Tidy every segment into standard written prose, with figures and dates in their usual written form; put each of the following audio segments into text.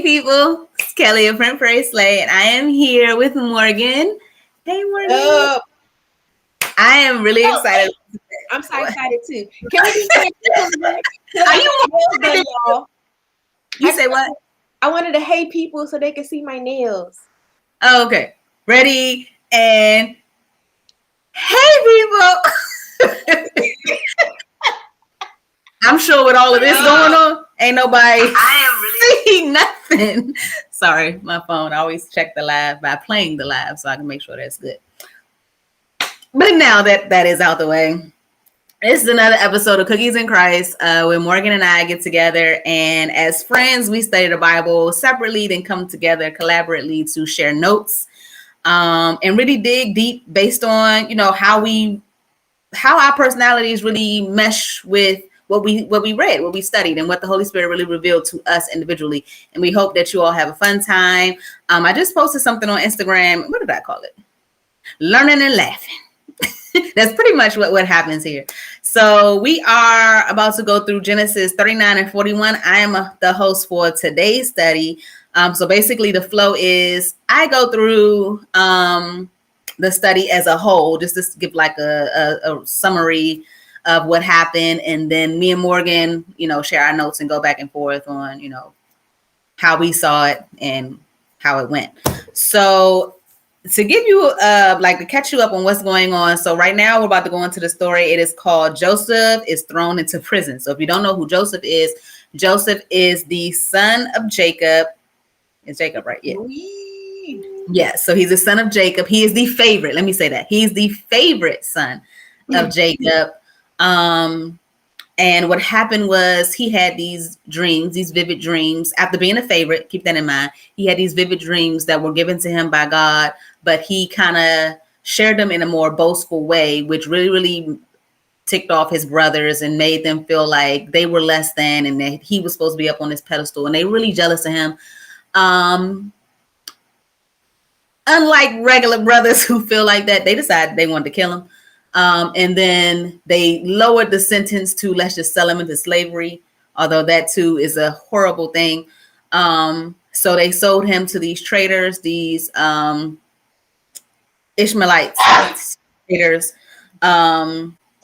People, it's Kelly of Print Pray Slay, and I am here with Morgan. Hey, Morgan. I am really excited. I'm so excited too. Can we just Are you y'all? You say what? I wanted to hey people so they could see my nails. Oh, okay. Ready and hey people. I'm sure with all of this going on, ain't nobody see nothing. Sorry, my phone. I always check the live by playing the live so I can make sure that's good. But now that is out the way, this is another episode of Cookies in Christ, where Morgan and I get together, and as friends, we study the Bible separately, then come together collaboratively to share notes, and really dig deep based on how our personalities really mesh with what we read, what we studied, and what the Holy Spirit really revealed to us individually. And we hope that you all have a fun time. I just posted something on Instagram. What did I call it? Learning and laughing. That's pretty much what happens here. So we are about to go through Genesis 39 and 41. I am the host for today's study. So basically the flow is I go through the study as a whole, just to give like a summary of what happened. And then me and Morgan, share our notes and go back and forth on, how we saw it and how it went. So to give you to catch you up on what's going on. So right now we're about to go into the story. It is called Joseph is Thrown into Prison. So if you don't know who Joseph is the son of Jacob. It's Jacob, right? Yeah. Yes. So he's the son of Jacob. He is the favorite. Let me say that. He's the favorite son of Jacob. And what happened was he had these dreams, these vivid dreams. After being a favorite, keep that in mind. He had these vivid dreams that were given to him by God, but he kind of shared them in a more boastful way, which really, really ticked off his brothers and made them feel like they were less than and that he was supposed to be up on this pedestal. And they were really jealous of him. Unlike regular brothers who feel like that, they decided they wanted to kill him. And then they lowered the sentence to let's just sell him into slavery, although that too is a horrible thing. So they sold him to these traders, these Ishmaelites traders,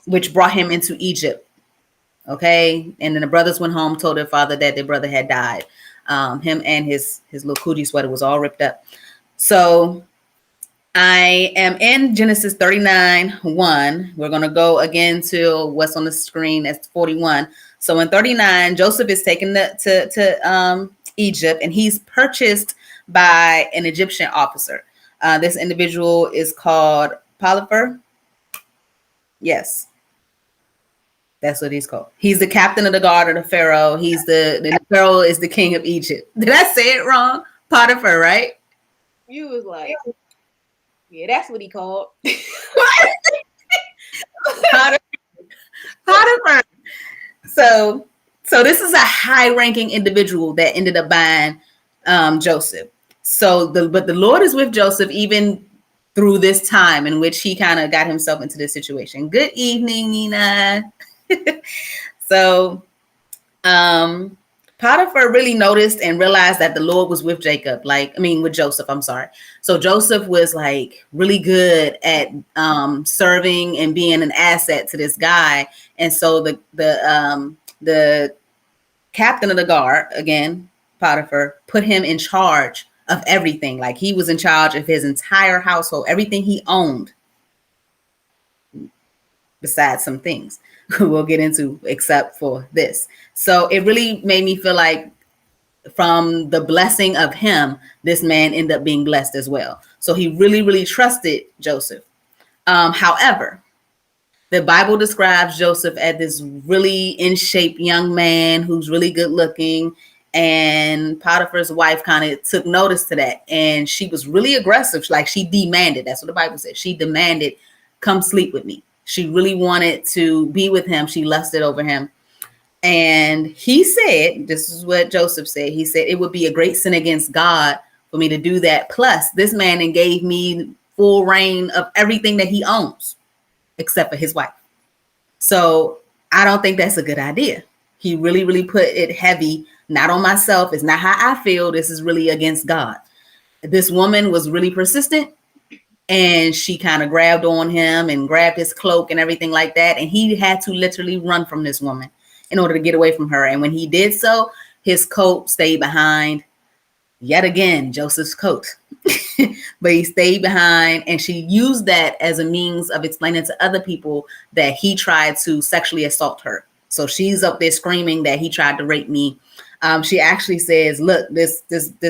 which brought him into Egypt. Okay. And then the brothers went home, told their father that their brother had died. Him and his little cootie sweater was all ripped up. So I am in Genesis 39:1. We're going to go again to what's on the screen. That's 41. So in 39, Joseph is taken to Egypt, and he's purchased by an Egyptian officer. This individual is called Potiphar. Yes, that's what he's called. He's the captain of the guard of the Pharaoh. The Pharaoh is the king of Egypt. Did I say it wrong? Potiphar, right? You was like, yeah, that's what he called. Potiphar. So this is a high-ranking individual that ended up buying Joseph. But the Lord is with Joseph even through this time in which he kind of got himself into this situation. Good evening, Nina. So Potiphar really noticed and realized that the Lord was with with Joseph, I'm sorry. So Joseph was like really good at serving and being an asset to this guy. And so the captain of the guard, again, Potiphar, put him in charge of everything. Like he was in charge of his entire household, everything he owned, besides some things we'll get into except for this. So it really made me feel like from the blessing of him, this man ended up being blessed as well. So he really, really trusted Joseph. However, the Bible describes Joseph as this really in shape young man who's really good looking. And Potiphar's wife kind of took notice to that. And she was really aggressive. Like she demanded, that's what the Bible says. She demanded, come sleep with me. She really wanted to be with him. She lusted over him. And he said, this is what Joseph said. He said, it would be a great sin against God for me to do that. Plus, this man gave me full reign of everything that he owns, except for his wife. So I don't think that's a good idea. He really, really put it heavy not on myself. It's not how I feel. This is really against God. This woman was really persistent, and she kind of grabbed on him and grabbed his cloak and everything like that. And he had to literally run from this woman in order to get away from her. And when he did so, his coat stayed behind. Yet again, Joseph's coat. But he stayed behind, and she used that as a means of explaining to other people that he tried to sexually assault her. So she's up there screaming that he tried to rape me. She actually says, look, this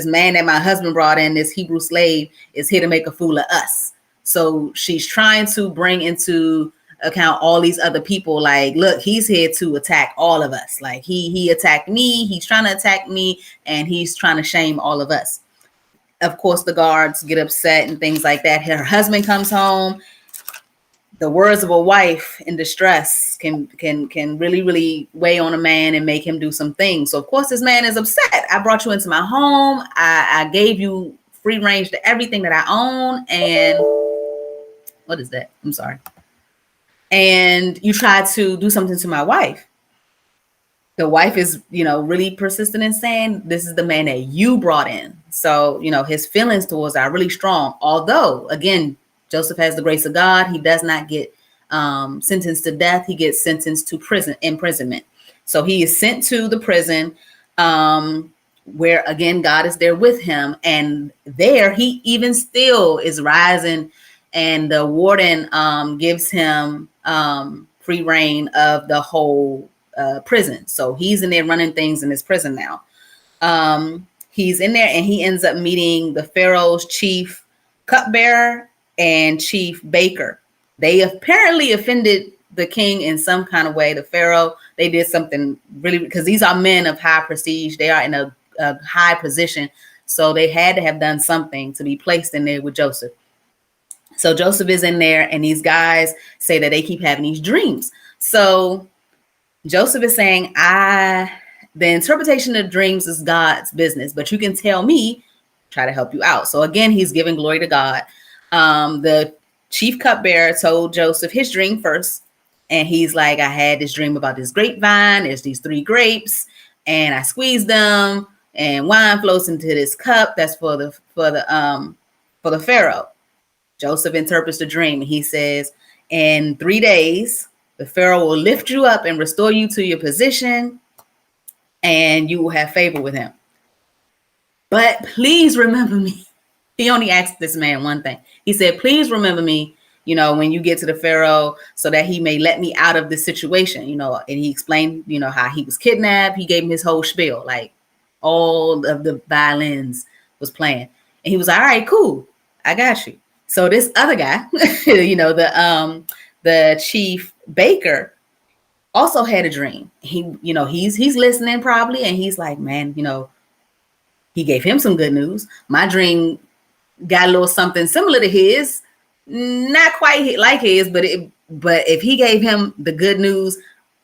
man that my husband brought in, this Hebrew slave, is here to make a fool of us. So she's trying to bring into account all these other people. Like, look, he's here to attack all of us. Like he attacked me. He's trying to attack me, and he's trying to shame all of us. Of course, the guards get upset and things like that. Her husband comes home. The words of a wife in distress can really, really weigh on a man and make him do some things. So of course, this man is upset. I brought you into my home. I gave you free range to everything that I own. And what is that? I'm sorry. And you tried to do something to my wife. The wife is, really persistent in saying, this is the man that you brought in. So, his feelings towards her are really strong. Although, again, Joseph has the grace of God. He does not get sentenced to death. He gets sentenced to imprisonment. So he is sent to the prison where, again, God is there with him. And there he even still is rising. And the warden gives him free reign of the whole prison. So he's in there running things in his prison now. He's in there, and he ends up meeting the Pharaoh's chief cupbearer and chief baker. They apparently offended the king in some kind of way. The Pharaoh, they did something really, because these are men of high prestige. They are in a high position. So they had to have done something to be placed in there with Joseph. So Joseph is in there, and these guys say that they keep having these dreams. So Joseph is saying, the interpretation of dreams is God's business, but you can tell me, try to help you out. So again, he's giving glory to God. The chief cupbearer told Joseph his dream first. And he's like, I had this dream about this grapevine. There's these 3 grapes, and I squeezed them, and wine flows into this cup. That's for the Pharaoh. Joseph interprets the dream, and he says, in 3 days, the Pharaoh will lift you up and restore you to your position, and you will have favor with him. But please remember me. He only asked this man one thing. He said, please remember me, when you get to the Pharaoh, so that he may let me out of this situation, and he explained, how he was kidnapped. He gave him his whole spiel, like all of the violins was playing. And he was like, all right, cool. I got you. So this other guy, the chief baker, also had a dream. He's listening probably, and he's like, man, he gave him some good news. My dream got a little something similar to his, not quite like his, but if he gave him the good news,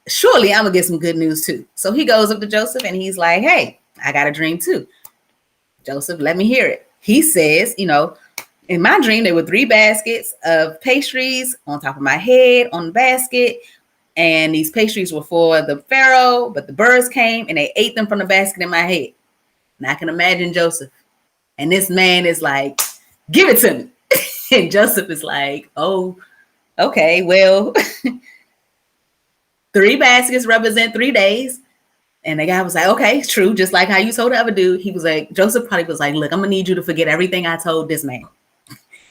surely I'm gonna get some good news too. So he goes up to Joseph, and he's like, hey, I got a dream too. Joseph, let me hear it. He says, in my dream, there were 3 baskets of pastries on top of my head on the basket. And these pastries were for the Pharaoh, but the birds came and they ate them from the basket in my head. And I can imagine Joseph. And this man is like, give it to me. And Joseph is like, oh, okay, well, 3 baskets represent 3 days. And the guy was like, okay, true. Just like how you told the other dude. He was like, Joseph probably was like, look, I'm gonna need you to forget everything I told this man.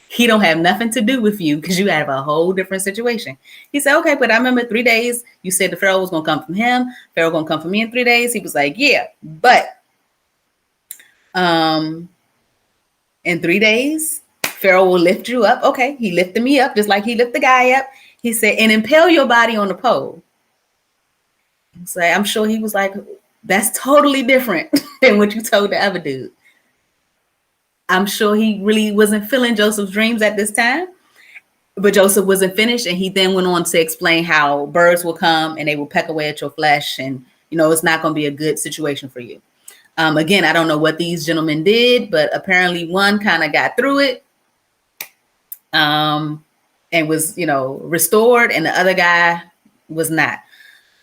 He don't have nothing to do with you because you have a whole different situation. He said, okay, but I remember 3 days. You said the Pharaoh was going to come from him. Pharaoh going to come from me in 3 days. He was like, yeah, but in 3 days, Pharaoh will lift you up. Okay, he lifted me up just like he lifted the guy up. He said, and impale your body on the pole. So I'm sure he was like, that's totally different than what you told the other dude. I'm sure he really wasn't feeling Joseph's dreams at this time, but Joseph wasn't finished. And he then went on to explain how birds will come and they will peck away at your flesh. And, it's not going to be a good situation for you. Again, I don't know what these gentlemen did, but apparently one kind of got through it and was, restored, and the other guy was not.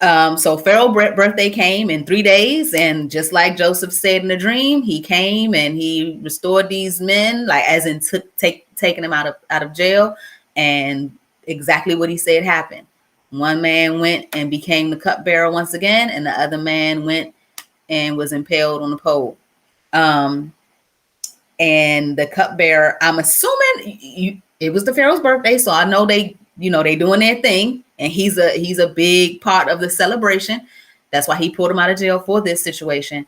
So Pharaoh's birthday came in 3 days, and just like Joseph said in the dream, he came and he restored these men, like as in taking them out of jail, and exactly what he said happened. One man went and became the cupbearer once again, and the other man went and was impaled on the pole. And the cupbearer, I'm assuming it was the Pharaoh's birthday, so I know they doing their thing, and he's a big part of the celebration. That's why he pulled him out of jail for this situation.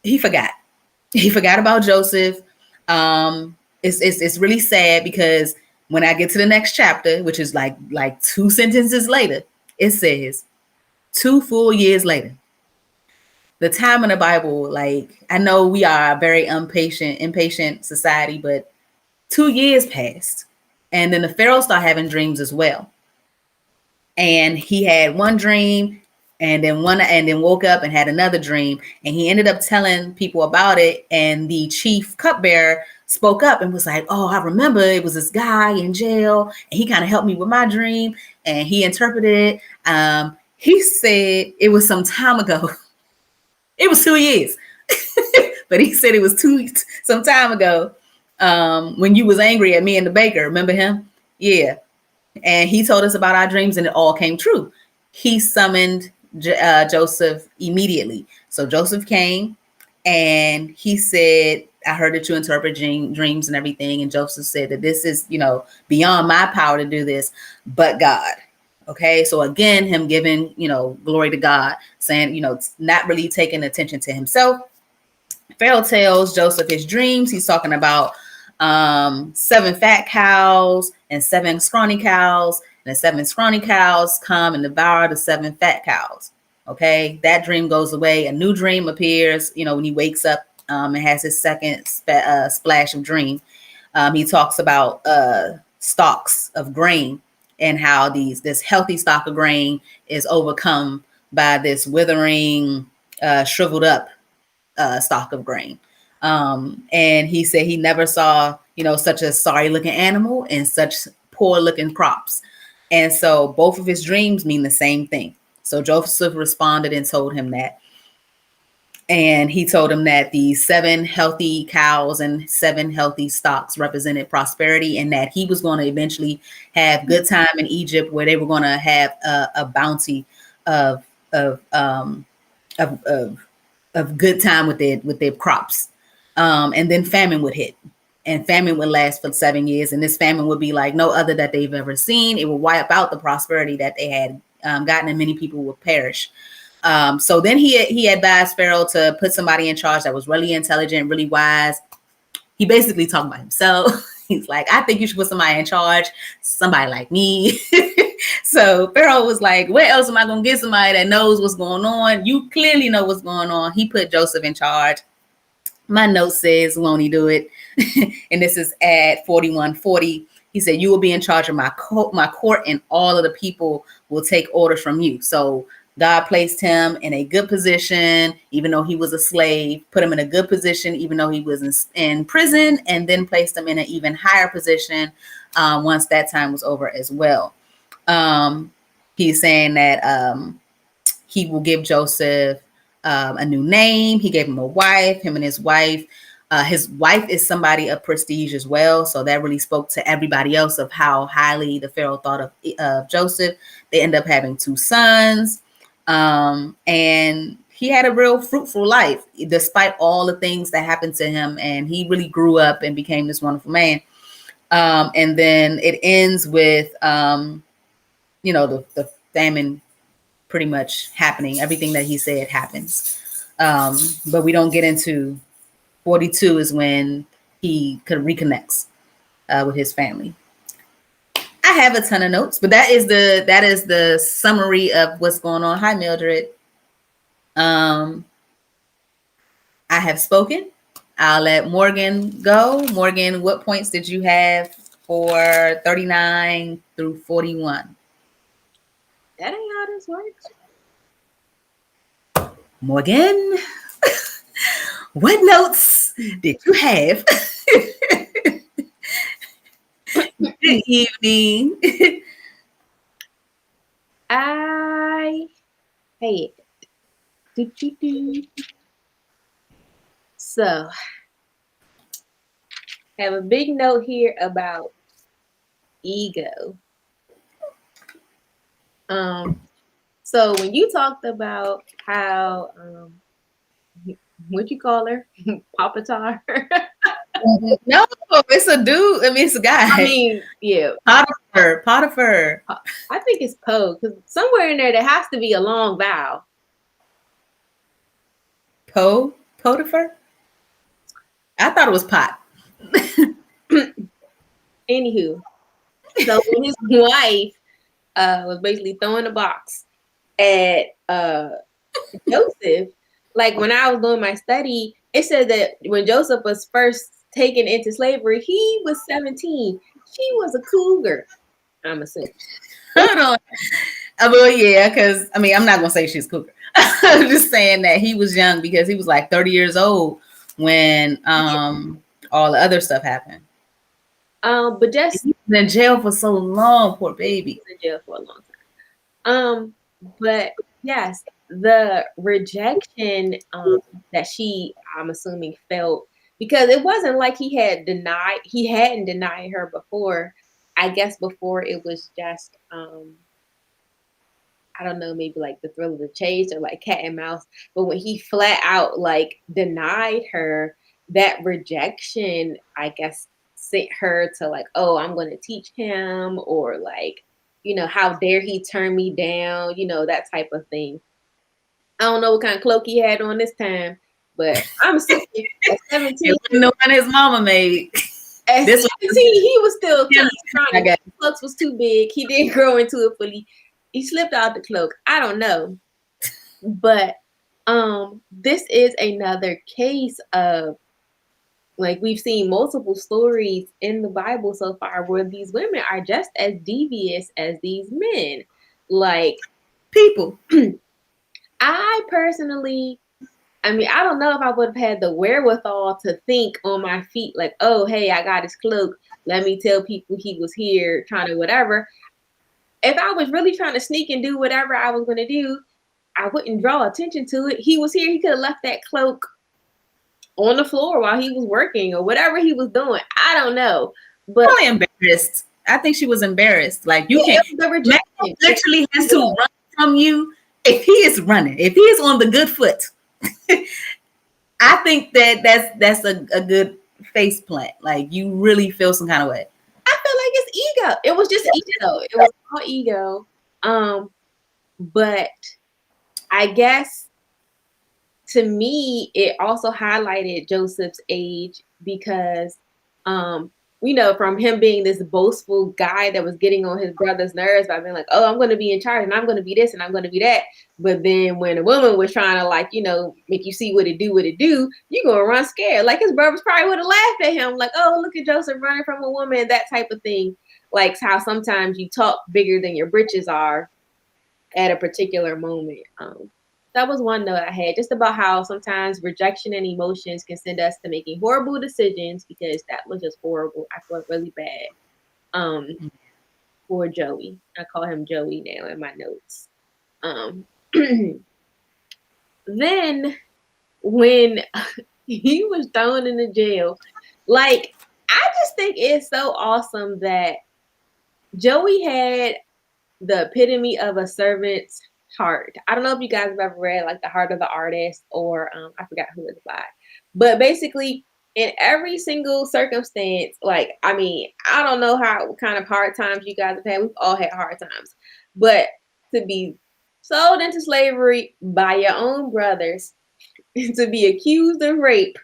He forgot about Joseph. It's really sad, because when I get to the next chapter, which is like 2 sentences later, it says 2 full years later. The time in the Bible, like, I know we are a very impatient society, but 2 years passed, and then the Pharaoh started having dreams as well. And he had one dream, and then woke up and had another dream, and he ended up telling people about it. And the chief cupbearer spoke up and was like, "Oh, I remember it was this guy in jail, and he kind of helped me with my dream, and he interpreted it. He said it was some time ago." It was 2 years, but he said it was some time ago, when you was angry at me and the baker. Remember him? Yeah. And he told us about our dreams, and it all came true. He summoned Joseph immediately. So Joseph came, and he said, "I heard that you interpret dreams and everything." And Joseph said that this is, beyond my power to do this, but God. Okay, so again, him giving, glory to God, saying, not really taking attention to himself. Pharaoh tells Joseph his dreams. He's talking about 7 fat cows and 7 scrawny cows, and the 7 scrawny cows come and devour the 7 fat cows. Okay, that dream goes away. A new dream appears, when he wakes up and has his second splash of dream. He talks about stalks of grain, and how this healthy stock of grain is overcome by this withering, shriveled up stalk of grain. And he said he never saw, such a sorry looking animal and such poor looking crops. And so both of his dreams mean the same thing. So Joseph responded and told him that. And he told him that the 7 healthy cows and 7 healthy stocks represented prosperity, and that he was going to eventually have good time in Egypt, where they were going to have a bounty of good time with their crops. And then famine would hit, and famine would last for 7 years. And this famine would be like no other that they've ever seen. It would wipe out the prosperity that they had gotten, and many people would perish. So then he advised Pharaoh to put somebody in charge that was really intelligent, really wise. He basically talking about himself. He's like, "I think you should put somebody in charge, somebody like me." So Pharaoh was like, "Where else am I going to get somebody that knows what's going on? You clearly know what's going on." He put Joseph in charge. My note says, "Won't he do it?" And this is at 41:40. He said, "You will be in charge of my court, and all of the people will take orders from you." So God placed him in a good position, even though he was a slave, put him in a good position, even though he was in prison, and then placed him in an even higher position once that time was over as well. He's saying that he will give Joseph a new name. He gave him a wife, him and his wife. His wife is somebody of prestige as well. So that really spoke to everybody else of how highly the Pharaoh thought of Joseph. They end up having 2 sons. And he had a real fruitful life, despite all the things that happened to him. And he really grew up and became this wonderful man. And then it ends with, the famine pretty much happening. Everything that he said happens. But we don't get into 42 is when he reconnects with his family. I have a ton of notes, but that is the summary of what's going on. Hi, Mildred. I have spoken. I'll let Morgan go. Morgan, what points did you have for 39 through 41? That ain't how this works. Morgan, what notes did you have? Good evening. I Hey, do. So, have a big note here about ego. So when you talked about how what you call her? Papa Tar. No, it's a dude. I mean, it's a guy. I mean, yeah. Potiphar. I think it's Poe, because somewhere in there has to be a long vowel. Potiphar? I thought it was pot. Anywho, so when his wife was basically throwing a box at Joseph, like when I was doing my study, it said that when Joseph was first taken into slavery, he was 17. She was a cougar, I'm assuming. Hold on. Well, yeah, because I mean, I'm not gonna say she's cougar. I'm just saying that he was young because he was like 30 years old when all the other stuff happened. But just He's been in jail for so long, poor baby. He was in jail for a long time. But yes, the rejection that she, I'm assuming, felt, because it wasn't like he hadn't denied her before. I guess before it was just I don't know, maybe like the thrill of the chase or like cat and mouse. But when he flat out like denied her, that rejection, I guess, sent her to like, oh, I'm going to teach him, or like, how dare he turn me down, that type of thing. I don't know what kind of cloak he had on this time, but I'm assuming at 17, The one his mama made. at 17, he was still trying to. The cloak was too big. He didn't grow into it fully. He slipped out the cloak. I don't know. But this is another case of, like, we've seen multiple stories in the Bible so far where these women are just as devious as these men. Like, people. I personally, I mean, I don't know if I would have had the wherewithal to think on my feet, like, oh, hey, I got his cloak. Let me tell people he was here trying to whatever. If I was really trying to sneak and do whatever I was going to do, I wouldn't draw attention to it. He was here. He could have left that cloak on the floor while he was working or whatever he was doing. I don't know. But probably embarrassed. I think she was embarrassed. Like, you can't. The rejection literally has to run from you. If he is running, if he is on the good foot, I think that's a good face plant. Like, you really feel some kind of way. I feel like it's ego. It was just ego. It was all ego. But I guess to me, it also highlighted Joseph's age because, from him being this boastful guy that was getting on his brother's nerves by being like, oh, I'm going to be in charge and I'm going to be this and I'm going to be that. But then when a woman was trying to, like, make you see what it do, you're going to run scared. Like, his brothers probably would have laughed at him like, oh, look at Joseph running from a woman, that type of thing. Like how sometimes you talk bigger than your britches are at a particular moment. That was one note I had, just about how sometimes rejection and emotions can send us to making horrible decisions, because that was just horrible. I felt really bad for Joey. I call him Joey now in my notes. Then when he was thrown in the jail, like, I just think it's so awesome that Joey had the epitome of a servant's heart. I don't know if you guys have ever read like The Heart of the Artist, or I forgot who it's by, but basically in every single circumstance, like, I mean, I don't know what kind of hard times you guys have had. We've all had hard times, but to be sold into slavery by your own brothers, to be accused of rape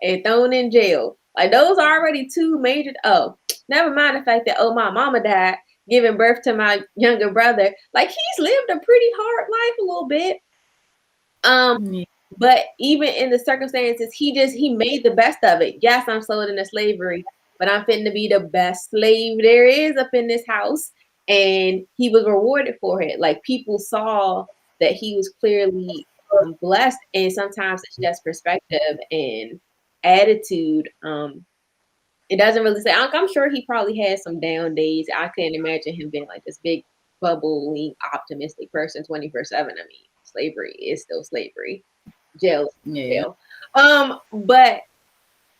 and thrown in jail, like, those are already two major. Oh, never mind the fact that, oh, my mama died giving birth to my younger brother. Like, he's lived a pretty hard life a little bit. But even in the circumstances, he made the best of it. Yes, I'm sold into slavery, but I'm fitting to be the best slave there is up in this house. And he was rewarded for it. Like, people saw that he was clearly blessed. And sometimes it's just perspective and attitude. It doesn't really say. I'm sure he probably had some down days. I can't imagine him being like this big bubbling, optimistic person 24/7. I mean, slavery is still slavery. Jail, Yeah. jail. But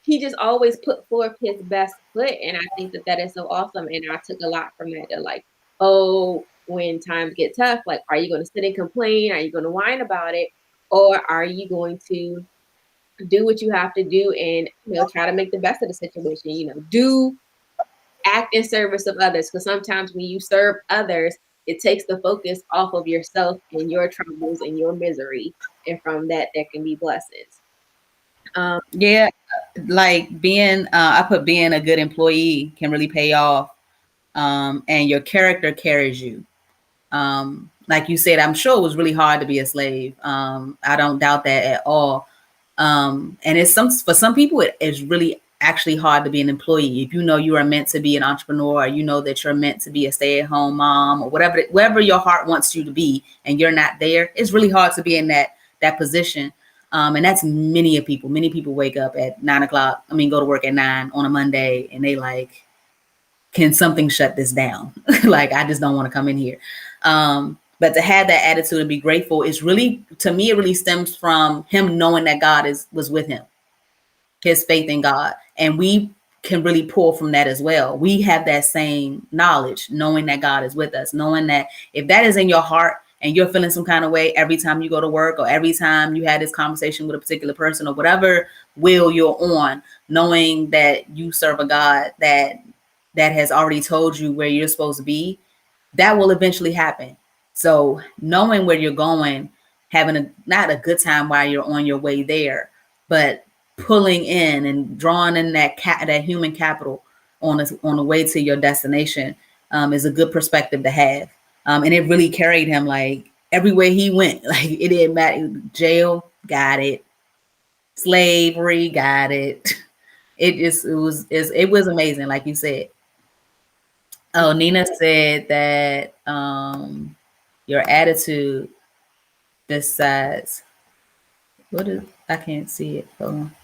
he just always put forth his best foot, and I think that that is so awesome. And I took a lot from that. They're like, oh, when times get tough, like, are you going to sit and complain? Are you going to whine about it, or are you going to do what you have to do and try to make the best of the situation? Do act in service of others, because sometimes when you serve others, it takes the focus off of yourself and your troubles and your misery, and from that there can be blessings. Yeah, like I put being a good employee can really pay off, and your character carries you. Like you said, I'm sure it was really hard to be a slave. I don't doubt that at all. And for some people, it is really actually hard to be an employee. If you know you are meant to be an entrepreneur, or you know that you're meant to be a stay-at-home mom, or wherever your heart wants you to be, and you're not there, it's really hard to be in that position. And that's many people. Many people wake up at 9:00. I mean, go to work at 9 on a Monday, and they like, can something shut this down? Like, I just don't want to come in here. But to have that attitude and be grateful is really, to me, it really stems from him knowing that God was with him, his faith in God. And we can really pull from that as well. We have that same knowledge, knowing that God is with us, knowing that if that is in your heart and you're feeling some kind of way every time you go to work, or every time you had this conversation with a particular person, or whatever will you're on, knowing that you serve a God that has already told you where you're supposed to be, that will eventually happen. So knowing where you're going, having not a good time while you're on your way there, but pulling in and drawing in that human capital on the way to your destination, is a good perspective to have. And it really carried him, like, everywhere he went. Like, it didn't matter. Jail, got it. Slavery, got it. It was amazing, like you said. Oh, Nina said that your attitude decides. What is? I can't see it. Hold on.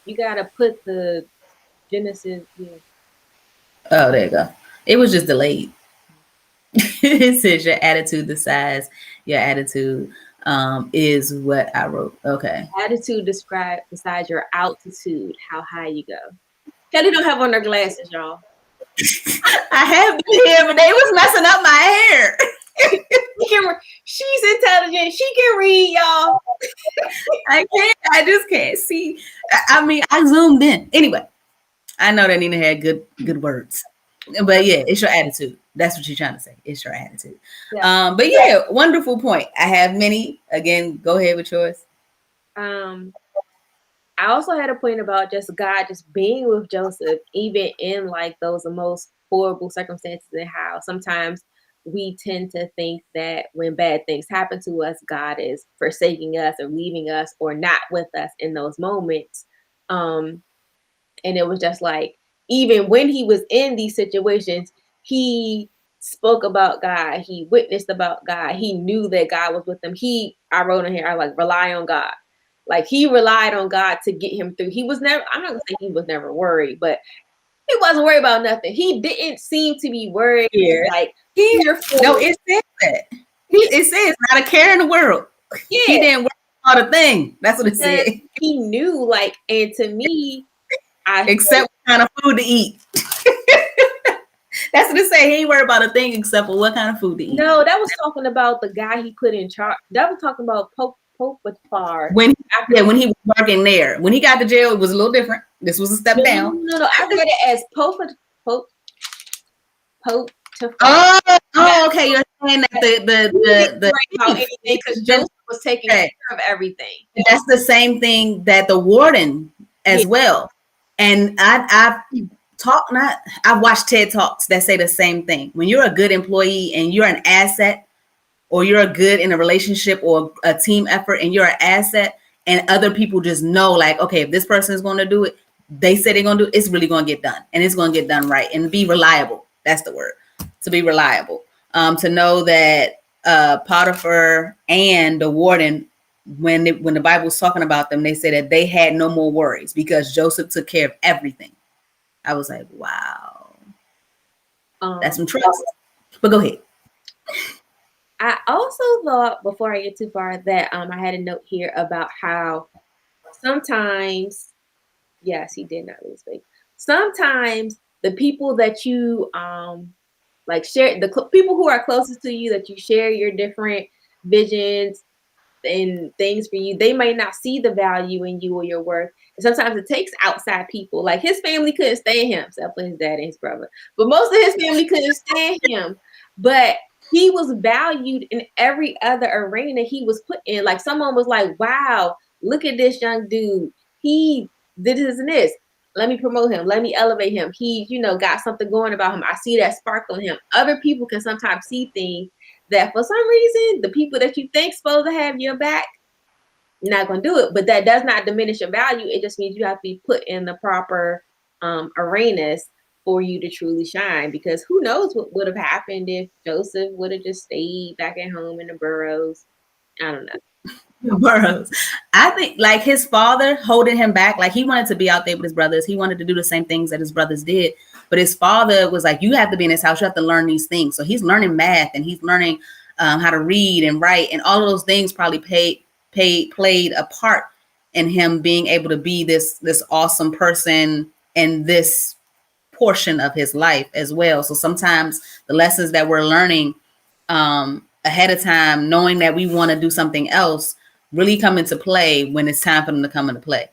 You gotta put the Genesis. Yeah. Oh, there you go. It was just delayed. It says your attitude decides. Your attitude is what I wrote. Okay. Attitude decides your altitude, how high you go. Kelly don't have on her glasses, y'all. I have them here, but they was messing up my hair. She's intelligent. She can read, y'all. I just can't see. I mean, I zoomed in. Anyway, I know that Nina had good words. But yeah, it's your attitude. That's what you're trying to say. It's your attitude. Yeah. But yeah, wonderful point. I have many. Again, go ahead with yours. I also had a point about just God just being with Joseph, even in like those most horrible circumstances, and how sometimes we tend to think that when bad things happen to us, God is forsaking us or leaving us or not with us in those moments. And it was just like, even when he was in these situations, he spoke about God. He witnessed about God. He knew that God was with him. I wrote in here, I like, rely on God. Like, he relied on God to get him through. He was never, I'm not gonna say he was never worried, but he wasn't worried about nothing. He didn't seem to be worried. Yeah. Like, no, it says that. It says not a care in the world. Yeah. He didn't worry about a thing. That's what it said. He knew, like, and to me, except what kind of food to eat. That's what it say. He ain't worried about a thing except for what kind of food to eat. No, that was talking about the guy he put in charge. That was talking about Potiphar. When he was working there. When he got to jail, it was a little different. This was a step down. No. I read it as Potiphar. Oh, okay. You're saying that the anything because Joseph was taking care of everything. That's the same thing that the warden as well. And I've watched TED Talks that say the same thing. When you're a good employee and you're an asset, or you're good in a relationship or a team effort and you're an asset, and other people just know, like, okay, if this person is going to do it, they say they're going to do it, it's really going to get done, and it's going to get done right, and be reliable. That's the word, to be reliable. To know that Potiphar and the warden, when the Bible was talking about them, they said that they had no more worries because Joseph took care of everything. I was like, wow, that's some trust. But go ahead. I also thought, before I get too far, that I had a note here about how sometimes, yes, he did not lose weight. Sometimes the people that you like share, people who are closest to you, that you share your different visions and things for you, they may not see the value in you or your worth. And sometimes it takes outside people. Like his family couldn't stand him, except for his dad and his brother. But most of his family couldn't stand him. But he was valued in every other arena he was put in. Like someone was like, wow, look at this young dude. He did this and this. Let me promote him. Let me elevate him. He, got something going about him. I see that sparkle in him. Other people can sometimes see things that for some reason, the people that you think supposed to have your back, you're not going to do it. But that does not diminish your value. It just means you have to be put in the proper arenas for you to truly shine. Because who knows what would have happened if Joseph would have just stayed back at home in the burrows. I don't know. Burroughs. I think like his father holding him back, like he wanted to be out there with his brothers. He wanted to do the same things that his brothers did. But his father was like, you have to be in this house. You have to learn these things. So he's learning math and he's learning how to read and write. And all of those things probably played a part in him being able to be this awesome person in this portion of his life as well. So sometimes the lessons that we're learning ahead of time, knowing that we want to do something else, really come into play when it's time for them to come into play.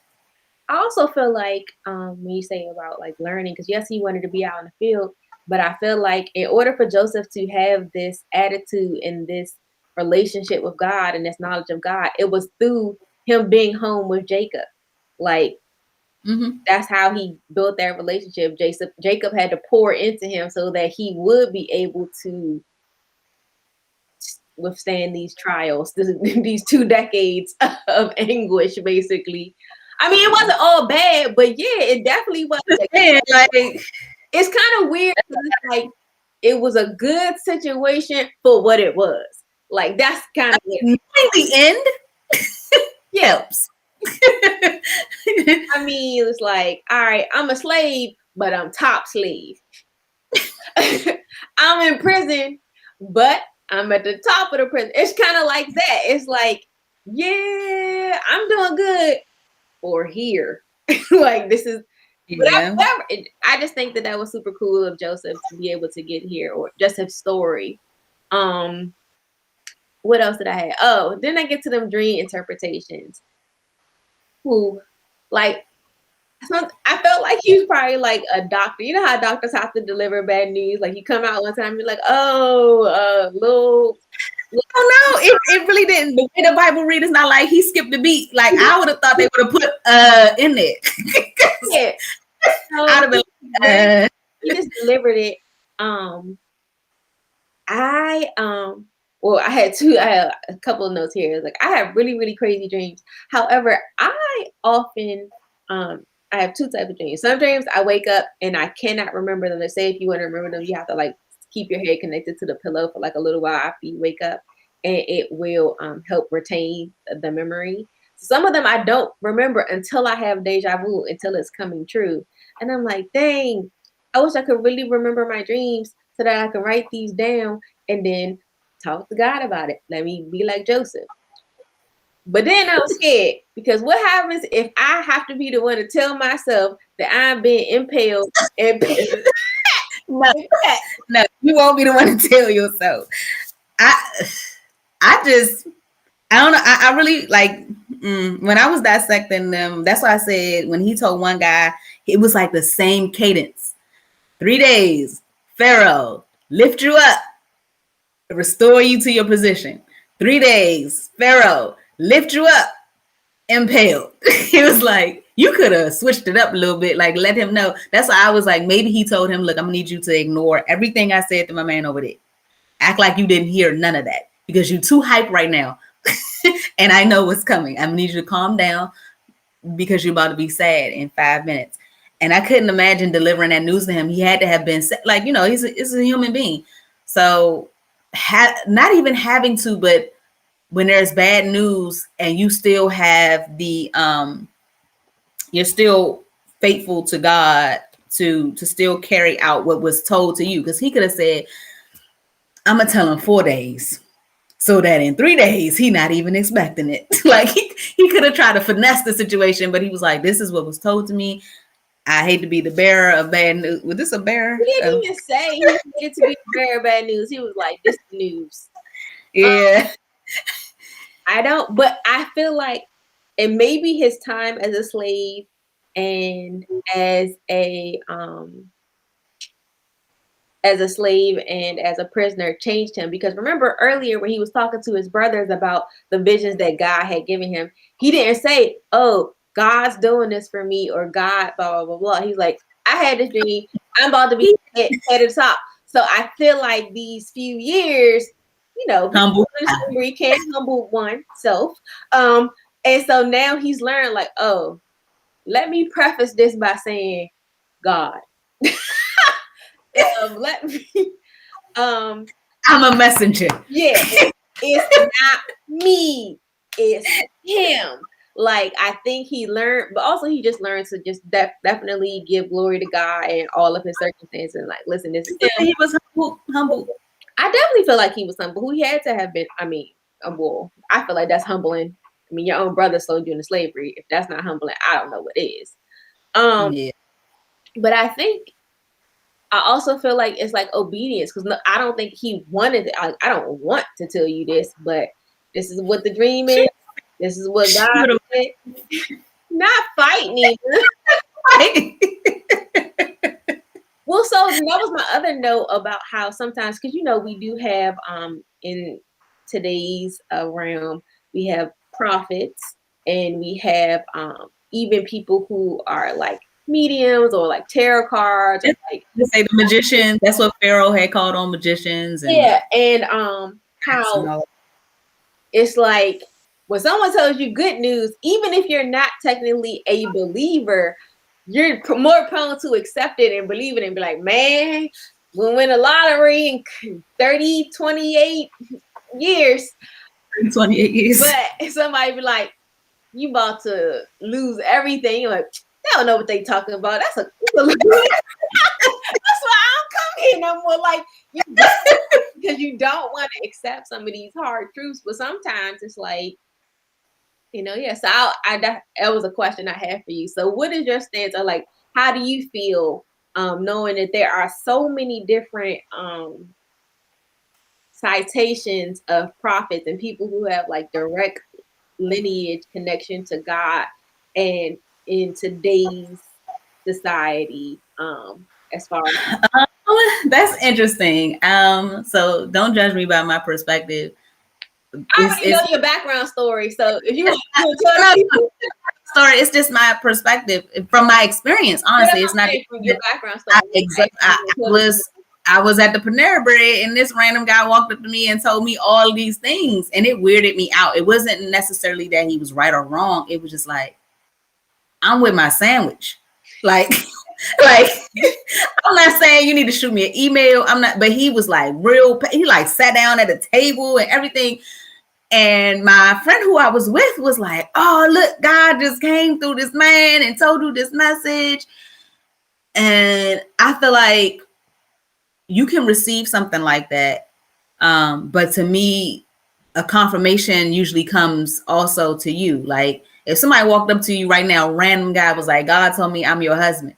I also feel like when you say about like learning, because yes, he wanted to be out in the field, but I feel like in order for Joseph to have this attitude and this relationship with God and this knowledge of God, it was through him being home with Jacob. Like that's how he built that relationship. Jacob had to pour into him so that he would be able to withstand these trials, these 2 decades of anguish, basically. I mean, it wasn't all bad, but yeah, it definitely was. It's kind of weird. It's like it was a good situation for what it was. Like that's kind of the end. Yes. I mean, it's like, all right, I'm a slave, but I'm top slave. I'm in prison, but I'm at the top of the prison. It's kind of like that. It's like, yeah, I'm doing good for here. Like this is, yeah. I just think that was super cool of Joseph to be able to get here, or just his story. What else did I have? Oh, then I get to them dream interpretations. Who, like, I felt like he was probably like a doctor. You know how doctors have to deliver bad news? Like you come out one time, you're like, oh, little. Oh no, it really didn't. The way the Bible read is not like he skipped the beat. Like I would have thought they would have put in there. Yeah. So I'd have been he just delivered it. I had a couple of notes here. Like I have really, really crazy dreams. However, I often I have 2 types of dreams. Some dreams I wake up and I cannot remember them. They say if you want to remember them, you have to like keep your head connected to the pillow for like a little while after you wake up, and it will help retain the memory. Some of them I don't remember until I have deja vu, until it's coming true. And I'm like, dang, I wish I could really remember my dreams so that I can write these down and then talk to God about it. Let me be like Joseph. But then I was scared because what happens if I have to be the one to tell myself that I'm being impaled and no, you won't be the one to tell yourself. I don't know. I really like when I was dissecting them. That's why I said when he told one guy, it was like the same cadence. 3 days, Pharaoh, lift you up, restore you to your position. 3 days, Pharaoh, lift you up, impaled. He was like, you could have switched it up a little bit, like let him know. That's why I was like, maybe he told him, look, I'm gonna need you to ignore everything I said to my man over there. Act like you didn't hear none of that because you're too hyped right now. And I know what's coming. I'm gonna need you to calm down because you're about to be sad in 5 minutes. And I couldn't imagine delivering that news to him. He had to have been like, he's a human being. So not even having to, but when there's bad news and you still have the, you're still faithful to God to still carry out what was told to you. Because he could have said, I'm gonna tell him 4 days, so that in 3 days he not even expecting it. Like he could have tried to finesse the situation, but he was like, "This is what was told to me. I hate to be the bearer of bad news." Was this a bearer? He didn't even say he needed to be very bad news. He was like, "This news." Yeah. I don't, but I feel like it may be his time as a slave and as a slave and as a prisoner changed him, because remember earlier when he was talking to his brothers about the visions that God had given him, he didn't say, "Oh, God's doing this for me," or "God blah blah blah blah." He's like, "I had this dream. I'm about to be at the top." So I feel like these few years, Humble. we can't humble oneself. And so now he's learned, like, oh, let me preface this by saying, God. Let me I'm a messenger. Yeah, it's not me, it's him. Like, I think he learned, but also he just learned to just definitely give glory to God in all of his circumstances. And like, listen, this is him. He was humble. I definitely feel like he was humble. Who he had to have been. I mean, well, I feel like that's humbling. I mean, your own brother sold you into slavery. If that's not humbling, I don't know what is. Yeah. But I think I also feel like it's like obedience, because I don't think he wanted it. I don't want to tell you this, but this is what the dream is. This is what God said. Not fighting either. Well, so that was my other note about how sometimes, because we do have in today's realm, we have prophets, and we have even people who are like mediums or like tarot cards, or like say the magicians. That's what Pharaoh had called on magicians. And yeah, and how it's like when someone tells you good news, even if you're not technically a believer, you're more prone to accept it and believe it and be like, man, we'll win a lottery in 28 years. 28 years. But somebody be like, you about to lose everything. You're like, they don't know what they talking about. That's why I don't come here no more. Like, because you don't want to accept some of these hard truths. But sometimes it's like, yeah. So that was a question I had for you. So what is your stance on, like, how do you feel knowing that there are so many different citations of prophets and people who have like direct lineage connection to God, and in today's society, as far as that's interesting. So don't judge me by my perspective. I already know your background story, so if you want to tell people story, it's just my perspective from my experience. Honestly, it's not your background story. I was at the Panera Bread, and this random guy walked up to me and told me all these things, and it weirded me out. It wasn't necessarily that he was right or wrong. It was just like, I'm with my sandwich. Like, I'm not saying you need to shoot me an email. I'm not, but he was like he like sat down at a table and everything. And my friend who I was with was like, oh, look, God just came through this man and told you this message. And I feel like you can receive something like that. But to me, a confirmation usually comes also to you. Like, if somebody walked up to you right now, random guy was like, God told me I'm your husband.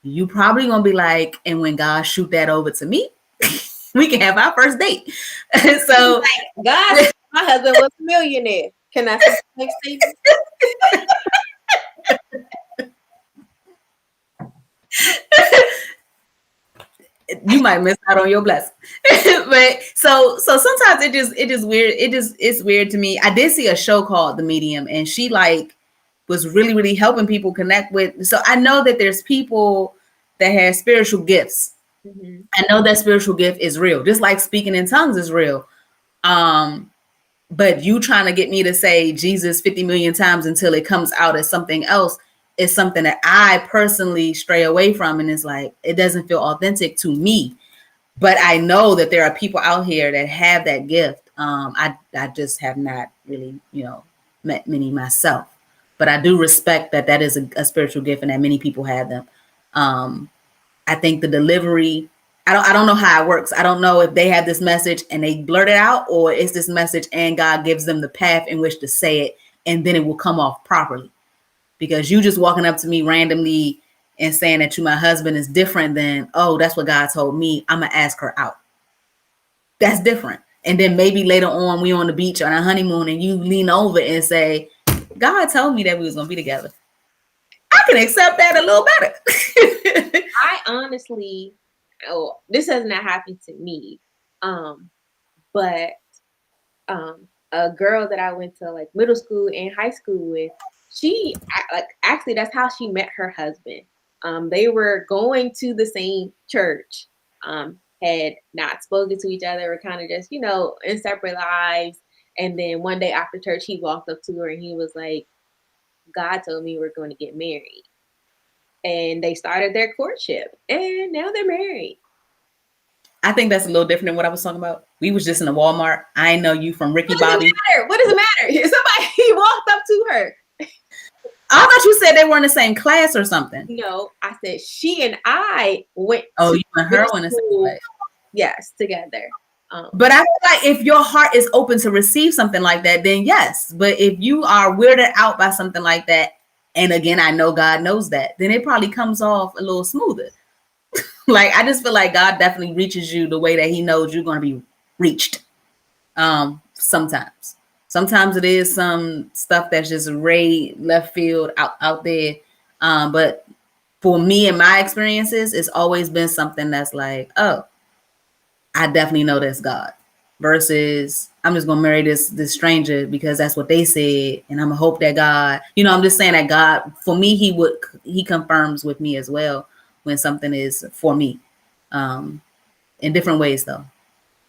You probably gonna be like, and when God shoot that over to me, we can have our first date. So God, my husband was a millionaire. Can I say the next statement? You might miss out on your blessing. But so sometimes it's weird to me. I did see a show called The Medium, and she like was really, really helping people connect with. So I know that there's people that have spiritual gifts. Mm-hmm. I know that spiritual gift is real, just like speaking in tongues is real. But you trying to get me to say Jesus 50 million times until it comes out as something else is something that I personally stray away from. And it's like, it doesn't feel authentic to me. But I know that there are people out here that have that gift. I just have not really, met many myself. But I do respect that is a spiritual gift and that many people have them. I think the delivery I don't know how it works. I don't know if they have this message and they blurt it out, or it's this message and God gives them the path in which to say it, and then it will come off properly. Because you just walking up to me randomly and saying that you my husband is different than, oh, that's what God told me, I'm gonna ask her out. That's different. And then maybe later on we on the beach on a honeymoon and you lean over and say, God told me that we was gonna be together. I can accept that a little better. I honestly, this has not happened to me, but a girl that I went to like middle school and high school with, she like actually that's how she met her husband. They were going to the same church, had not spoken to each other, were kind of just, in separate lives. And then one day after church, he walked up to her and he was like, God told me we're going to get married. And they started their courtship and now they're married. I think that's a little different than what I was talking about. We was just in a Walmart. I know you from Ricky Bobby. What does it matter? Somebody walked up to her. I thought you said they were in the same class or something. No, I said she and I went. Oh, you and her were in the same class. Yes, together. But I feel like if your heart is open to receive something like that, then yes. But if you are weirded out by something like that, and again, I know God knows that, then it probably comes off a little smoother. Like, I just feel like God definitely reaches you the way that he knows you're going to be reached. Sometimes it is some stuff that's just way left field out there. But for me and my experiences, it's always been something that's like, oh, I definitely know that's God, versus I'm just going to marry this stranger because that's what they said. And I'm gonna hope that God, I'm just saying that God, for me, he confirms with me as well when something is for me, in different ways though.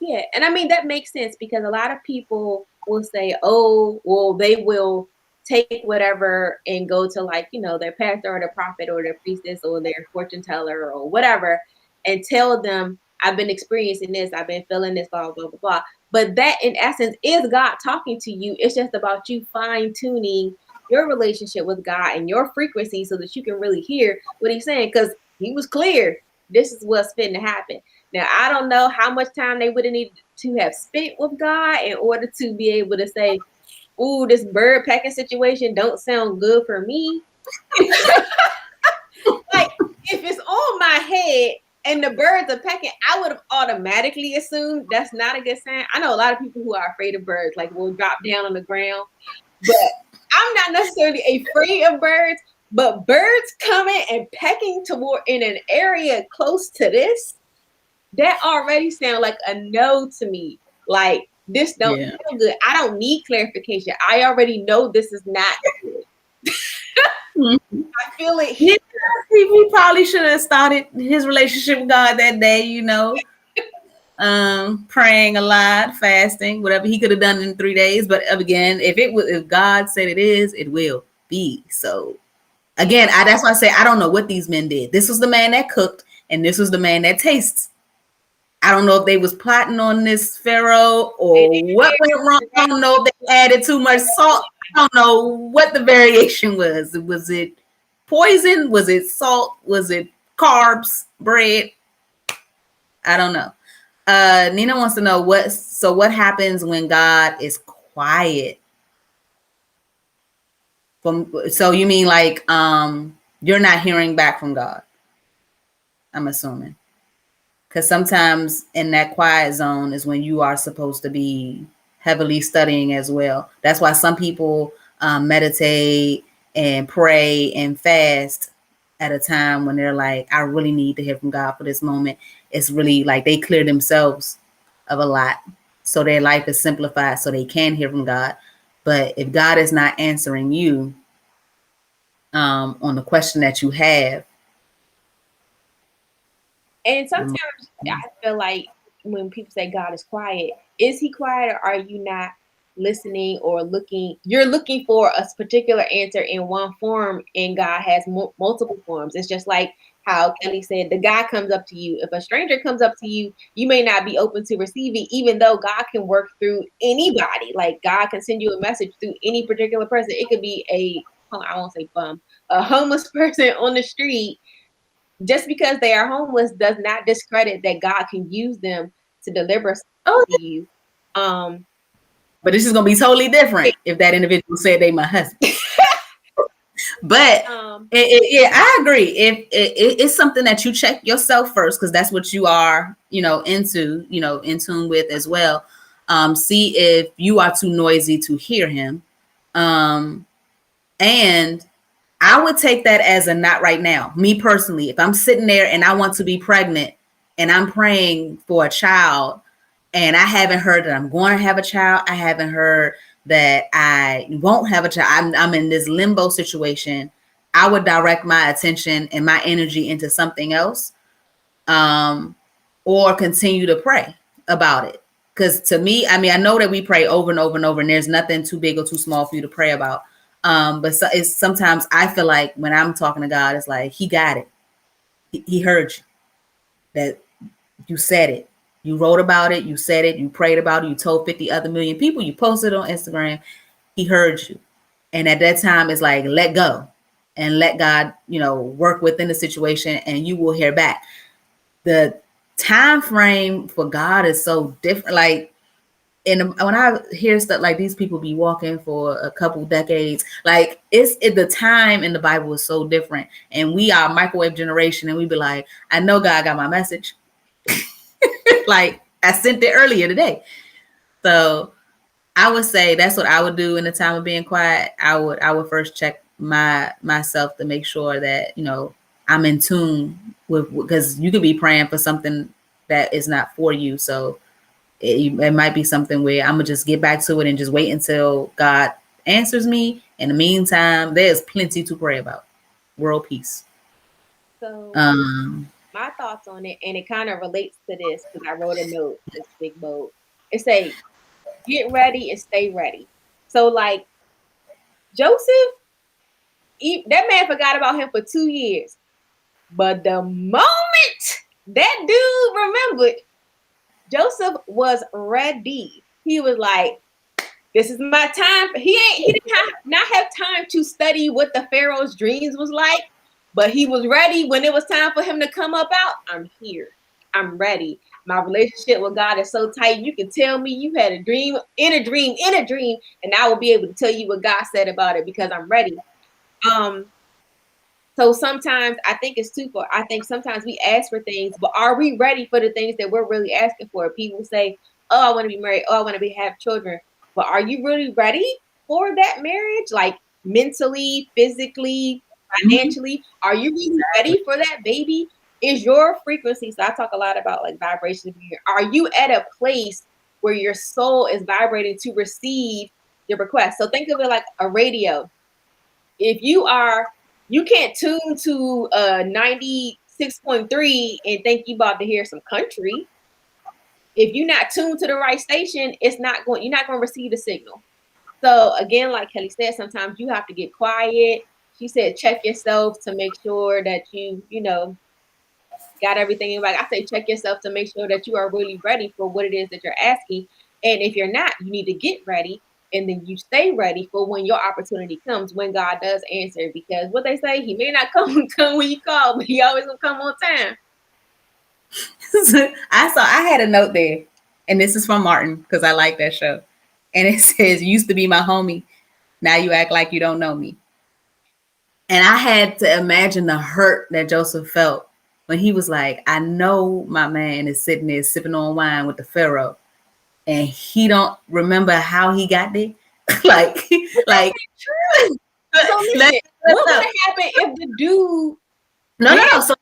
Yeah. And I mean, that makes sense because a lot of people will say, oh, well, they will take whatever and go to like, their pastor or their prophet or their priestess or their fortune teller or whatever and tell them, I've been experiencing this, I've been feeling this, blah, blah, blah, blah. But that in essence is God talking to you. It's just about you fine tuning your relationship with God and your frequency so that you can really hear what he's saying. Because he was clear. This is what's fitting to happen. Now, I don't know how much time they would have needed to have spent with God in order to be able to say, ooh, this bird pecking situation don't sound good for me. Like, if it's on my head and the birds are pecking, I would have automatically assumed that's not a good sign. I know a lot of people who are afraid of birds, like will drop down on the ground. But I'm not necessarily afraid of birds, but birds coming and pecking toward in an area close to this, that already sounds like a no to me. Like, this don't feel good. I don't need clarification. I already know this is not good. I feel it here. He probably should have started his relationship with God that day, praying a lot, fasting, whatever he could have done in 3 days. But again, if God said it is, it will be. So again, that's why I say I don't know what these men did. This was the man that cooked, and this was the man that tastes. I don't know if they was plotting on this Pharaoh or what went wrong. I don't know if they added too much salt. I don't know what the variation was. Was it poison? Was it salt? Was it carbs? Bread? I don't know. Nina wants to know what happens when God is quiet. So you mean like you're not hearing back from God? I'm assuming. Because sometimes in that quiet zone is when you are supposed to be heavily studying as well. That's why some people meditate and pray and fast at a time when they're like, I really need to hear from God for this moment. It's really like they clear themselves of a lot. So their life is simplified so they can hear from God. But if God is not answering you on the question that you have. And sometimes I feel like when people say God is quiet, is he quiet or are you not listening or looking? You're looking for a particular answer in one form and God has multiple forms. It's just like how Kelly said, the guy comes up to you. If a stranger comes up to you, you may not be open to receiving, even though God can work through anybody. Like God can send you a message through any particular person. It could be I won't say bum, a homeless person on the street just because they are homeless does not discredit that God can use them to deliver you. But this is gonna be totally different if that individual said they my husband. But yeah, I agree. If it's something that you check yourself first, because that's what you are, in tune with as well. See if you are too noisy to hear him. And I would take that as a not right now. Me personally, if I'm sitting there and I want to be pregnant and I'm praying for a child and I haven't heard that I'm going to have a child, I haven't heard that I won't have a child, I'm in this limbo situation, I would direct my attention and my energy into something else, or continue to pray about it. Because to me, I mean, I know that we pray over and over and over, and there's nothing too big or too small for you to pray about. But it's sometimes I feel like when I'm talking to God, it's like he got it. He heard you. That you said it. You wrote about it. You said it. You prayed about it. You told 50 other million people. You posted on Instagram. He heard you. And at that time, it's like, let go and let God, work within the situation, and you will hear back. The time frame for God is so different. Like, and when I hear stuff like these people be walking for a couple decades, like the time in the Bible is so different. And we are a microwave generation, and we be like, I know God got my message. Like I sent it earlier today. So I would say that's what I would do in the time of being quiet. I would first check myself to make sure that, I'm in tune with, because you could be praying for something that is not for you. So it might be something where I'm gonna just get back to it and just wait until God answers me. In the meantime, there's plenty to pray about. World peace. So my thoughts on it, and it kind of relates to this because I wrote a note, this big bold. It say, get ready and stay ready. So like Joseph, that man forgot about him for 2 years. But the moment that dude remembered, Joseph was ready. He was like, this is my time. He did not have time to study what the Pharaoh's dreams was like, but he was ready when it was time for him to come up out. I'm here. I'm ready. My relationship with God is so tight. You can tell me you had a dream, in a dream, and I will be able to tell you what God said about it because I'm ready. So sometimes I think it's too far. I think sometimes we ask for things, but are we ready for the things that we're really asking for? People say, oh, I want to be married. Oh, I want to have children. But are you really ready for that marriage? Like mentally, physically, financially? Are you really ready for that baby? Is your frequency, so I talk a lot about like vibration. Are you at a place where your soul is vibrating to receive your request? So think of it like a radio. If you can't tune to 96.3 and think you about to hear some country. If you're not tuned to the right station, you're not going to receive the signal. So again, like Kelly said, sometimes you have to get quiet. She said, check yourself to make sure that you got everything in right. I say, check yourself to make sure that you are really ready for what it is that you're asking. And if you're not, you need to get ready. And then you stay ready for when your opportunity comes, when God does answer. Because what they say, he may not come when you call, but he always will come on time. I had a note there, and this is from Martin because I like that show. And it says, used to be my homie. Now you act like you don't know me. And I had to imagine the hurt that Joseph felt when he was like, I know my man is sitting there sipping on wine with the Pharaoh, and he don't remember how he got there. like true. So listen, what would happen if the dude no so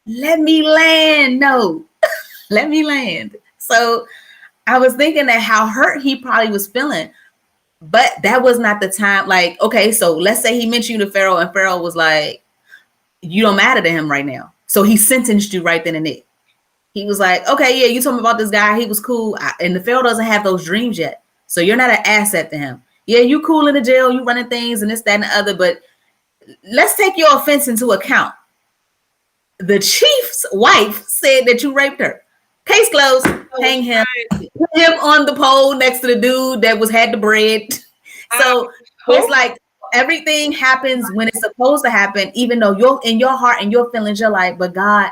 let me land. No, let me land. So I was thinking that how hurt he probably was feeling, but that was not the time. Like, okay, so let's say he mentioned you to Pharaoh, and Pharaoh was like, you don't matter to him right now. So he sentenced you right then and there. He was like, okay, yeah, you told me about this guy. He was cool. And the Pharaoh doesn't have those dreams yet. So you're not an asset to him. Yeah, you cool in the jail, you running things and this, that, and the other, but let's take your offense into account. The chief's wife said that you raped her. Case closed. Hang him. Put him on the pole next to the dude that had the bread. So it's like, everything happens when it's supposed to happen, even though you're in your heart and your feelings, you're like, but God,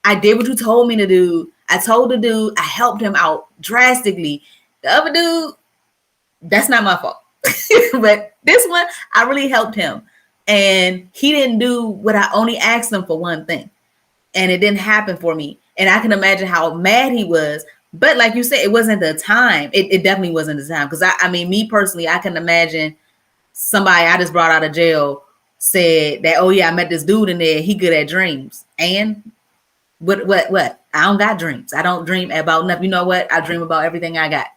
I did what you told me to do. I told the dude, I helped him out drastically. The other dude, that's not my fault. But this one, I really helped him. And he didn't do what I only asked him for one thing. And it didn't happen for me. And I can imagine how mad he was. But like you said, it wasn't the time. It definitely wasn't the time. Because I mean, me personally, I can imagine somebody I just brought out of jail said that, oh yeah, I met this dude in there. He good at dreams. And what? I don't got dreams. I don't dream about nothing. You know what? I dream about everything I got.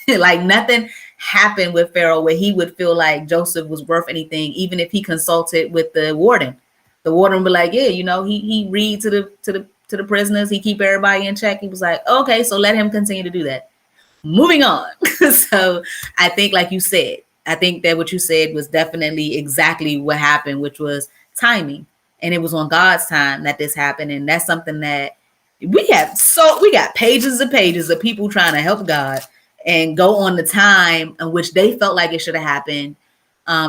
Like nothing happened with Pharaoh where he would feel like Joseph was worth anything, even if he consulted with the warden. The warden would be like, yeah, you know, he read to the prisoners, he keep everybody in check. He was like, okay, so let him continue to do that. Moving on. So I think, like you said, I think that what you said was definitely exactly what happened, which was timing. And it was on God's time that this happened. And that's something that we got pages and pages of people trying to help God and go on the time in which they felt like it should have happened,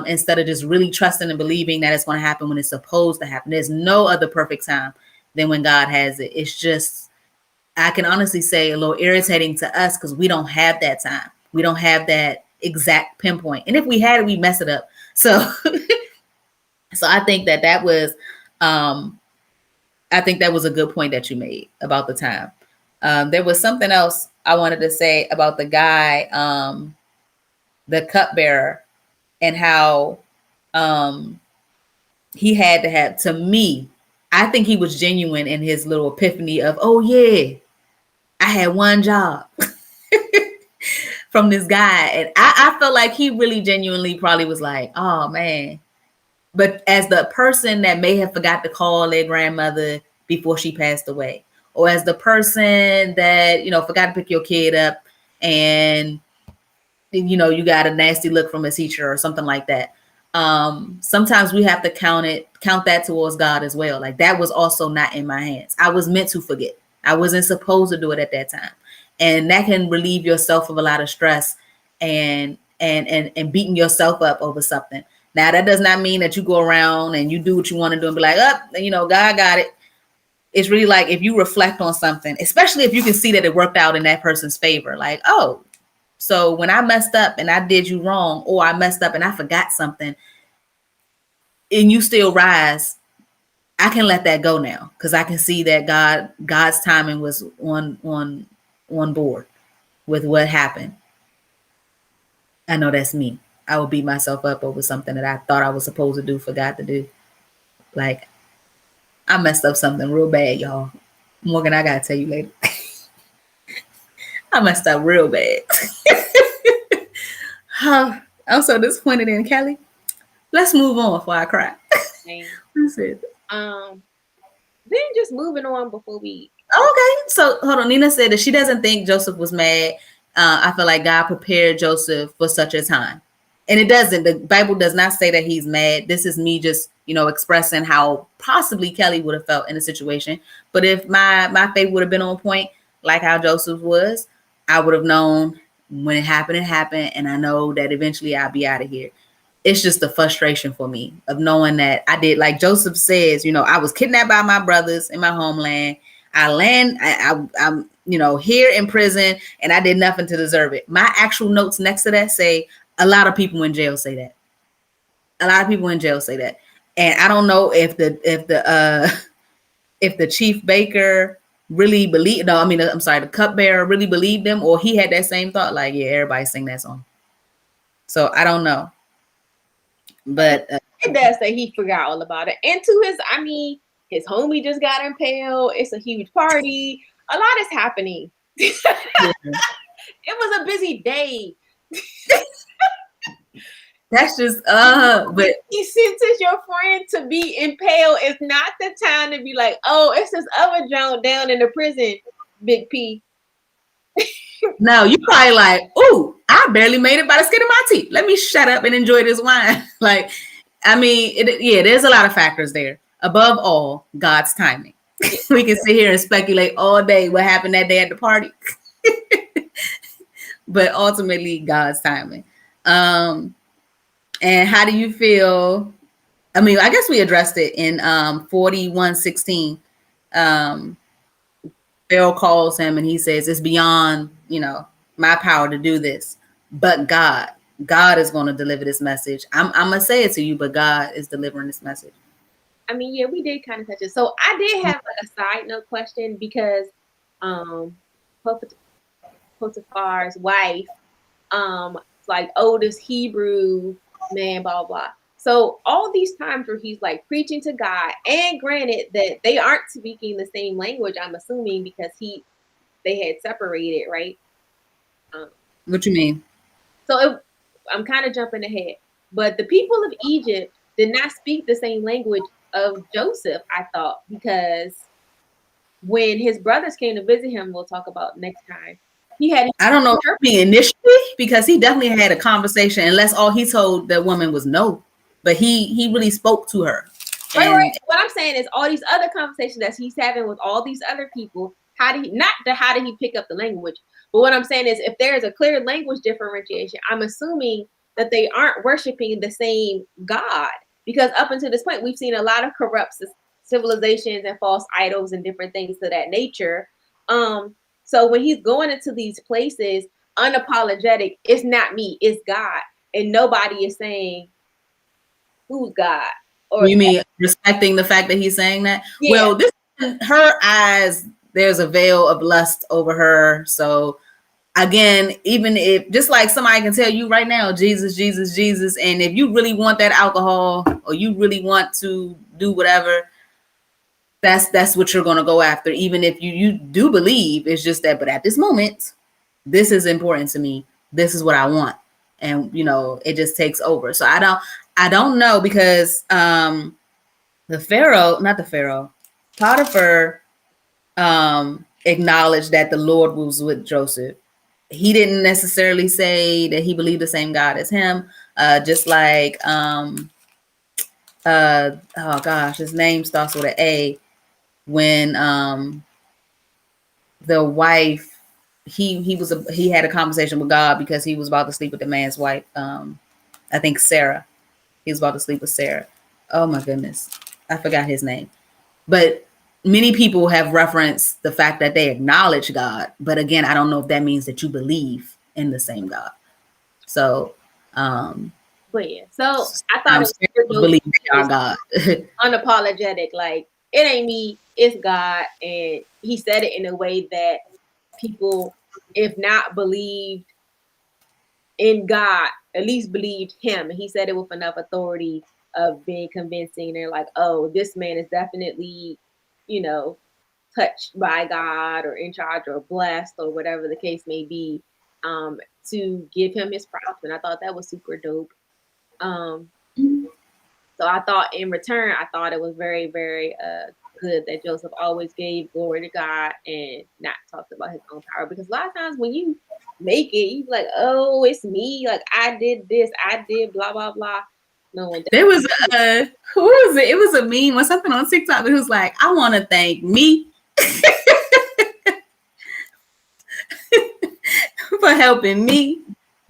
instead of just really trusting and believing that it's going to happen when it's supposed to happen. There's no other perfect time than when God has it. It's just, I can honestly say, a little irritating to us because we don't have that time. We don't have that exact pinpoint. And if we had it, we mess it up. So, so I think that was, I think that was a good point that you made about the time. There was something else I wanted to say about the guy, the cupbearer, and how he had to have, to me, I think he was genuine in his little epiphany of, oh yeah, I had one job from this guy. And I felt like he really genuinely probably was like, oh man. But as the person that may have forgot to call their grandmother before she passed away, or as the person that, you know, forgot to pick your kid up and, you know, you got a nasty look from a teacher or something like that. Sometimes we have to count that towards God as well. Like that was also not in my hands. I was meant to forget. I wasn't supposed to do it at that time. And that can relieve yourself of a lot of stress and beating yourself up over something. Now, that does not mean that you go around and you do what you want to do and be like, oh, you know, God got it. It's really like if you reflect on something, especially if you can see that it worked out in that person's favor, like, oh, so when I messed up and I did you wrong, or I messed up and I forgot something and you still rise, I can let that go now because I can see that God's timing was on board with what happened. I know that's me. I would beat myself up over something that I thought I was supposed to do, forgot to do. Like, I messed up something real bad, y'all. Morgan, I gotta tell you later. I messed up real bad. I'm so disappointed in Kelly. Let's move on before I cry. That's it. Then just moving on before we. Okay, so hold on. Nina said that she doesn't think Joseph was mad. I feel like God prepared Joseph for such a time. And it doesn't. The Bible does not say that he's mad. This is me just, you know, expressing how possibly Kelly would have felt in a situation. But if my faith would have been on point, like how Joseph was, I would have known when it happened, and I know that eventually I'll be out of here. It's just the frustration for me of knowing that I did, like Joseph says, you know, I was kidnapped by my brothers in my homeland. I'm, you know, here in prison, and I did nothing to deserve it. My actual notes next to that say a lot of people in jail say that. A lot of people in jail say that. And I don't know if the chief baker really believed, no, I mean, I'm sorry, the cupbearer really believed them, or he had that same thought, like, yeah, everybody sing that song. So I don't know. But it does say he forgot all about it. And to his, I mean, his homie just got impaled. It's a huge party. A lot is happening. Yeah. It was a busy day. That's just but he sentenced your friend to be impaled. It's not the time to be like, oh, it's this other Joan down in the prison, Big P. No, you probably like, ooh, I barely made it by the skin of my teeth. Let me shut up and enjoy this wine. Like, I mean, there's a lot of factors there. Above all, God's timing. We can sit here and speculate all day what happened that day at the party. But ultimately, God's timing. And how do you feel? I mean, I guess we addressed it in 41:16. Um, Pharaoh calls him and he says, it's beyond, my power to do this. But God is going to deliver this message. I'm going to say it to you, but God is delivering this message. I mean, yeah, we did kind of touch it. So I did have like a side note question because Potiphar's wife, like oldest Hebrew man, blah, blah, blah. So all these times where he's like preaching to God, and granted that they aren't speaking the same language, I'm assuming because they had separated, right? What you mean? So I'm kind of jumping ahead, but the people of Egypt did not speak the same language of Joseph, I thought, because when his brothers came to visit him, we'll talk about next time. I don't know initially, because he definitely had a conversation, unless all he told that woman was no, but he really spoke to her. Right. What I'm saying is all these other conversations that he's having with all these other people, how did he pick up the language? But what I'm saying is if there is a clear language differentiation, I'm assuming that they aren't worshiping the same God, because up until this point, we've seen a lot of corrupt civilizations and false idols and different things of that nature. So when he's going into these places unapologetic, it's not me, it's God. And nobody is saying who's God. Or you mean respecting the fact that he's saying that? Yeah. Well, her eyes, there's a veil of lust over her. So again, even if just like somebody can tell you right now, Jesus, Jesus, Jesus, and if you really want that alcohol or you really want to do whatever, that's what you're going to go after. Even if you do believe, it's just that, but at this moment, this is important to me. This is what I want. And it just takes over. So I don't know, because Potiphar acknowledged that the Lord was with Joseph. He didn't necessarily say that he believed the same God as him. Just like oh gosh, his name starts with an A. When the wife, he had a conversation with God because he was about to sleep with the man's wife. I think Sarah. He was about to sleep with Sarah. Oh my goodness, I forgot his name. But many people have referenced the fact that they acknowledge God, but again, I don't know if that means that you believe in the same God. So, but yeah, so I thought it was believe in our God. Unapologetic, like it ain't me, it's God, and he said it in a way that people, if not believed in God, at least believed him. And he said it with enough authority of being convincing. They're like, oh, this man is definitely, touched by God or in charge or blessed or whatever the case may be, to give him his props. And I thought that was super dope. So I thought in return, I thought it was very, very good that Joseph always gave glory to God and not talked about his own power. Because a lot of times when you make it, you be like, oh, it's me. Like I did this, I did blah, blah, blah. No one. There was who was it? It was a meme or something on TikTok that was like, I want to thank me for helping me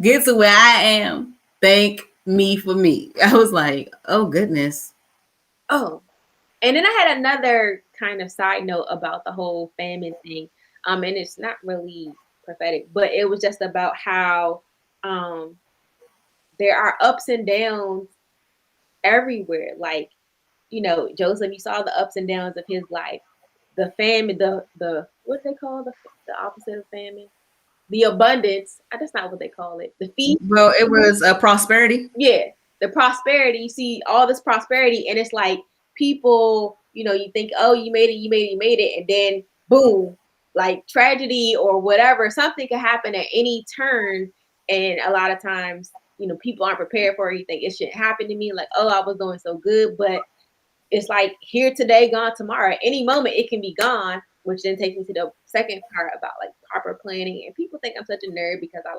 get to where I am. Thank me for me. I was like, oh goodness. Oh, and then I had another kind of side note about the whole famine thing. And it's not really prophetic, but it was just about how there are ups and downs everywhere. Like, Joseph, you saw the ups and downs of his life. The famine, the what they call the opposite of famine? The abundance. That's not what they call it. The feast. Well, it was prosperity. Yeah, the prosperity. You see all this prosperity, and it's like people, you think, oh, you made it, and then boom, like tragedy or whatever, something could happen at any turn. And a lot of times, people aren't prepared for it. You think it shouldn't happen to me. Like, oh, I was doing so good, but it's like here today, gone tomorrow. At any moment, it can be gone. Which then takes me to the second part about like proper planning. And people think I'm such a nerd because I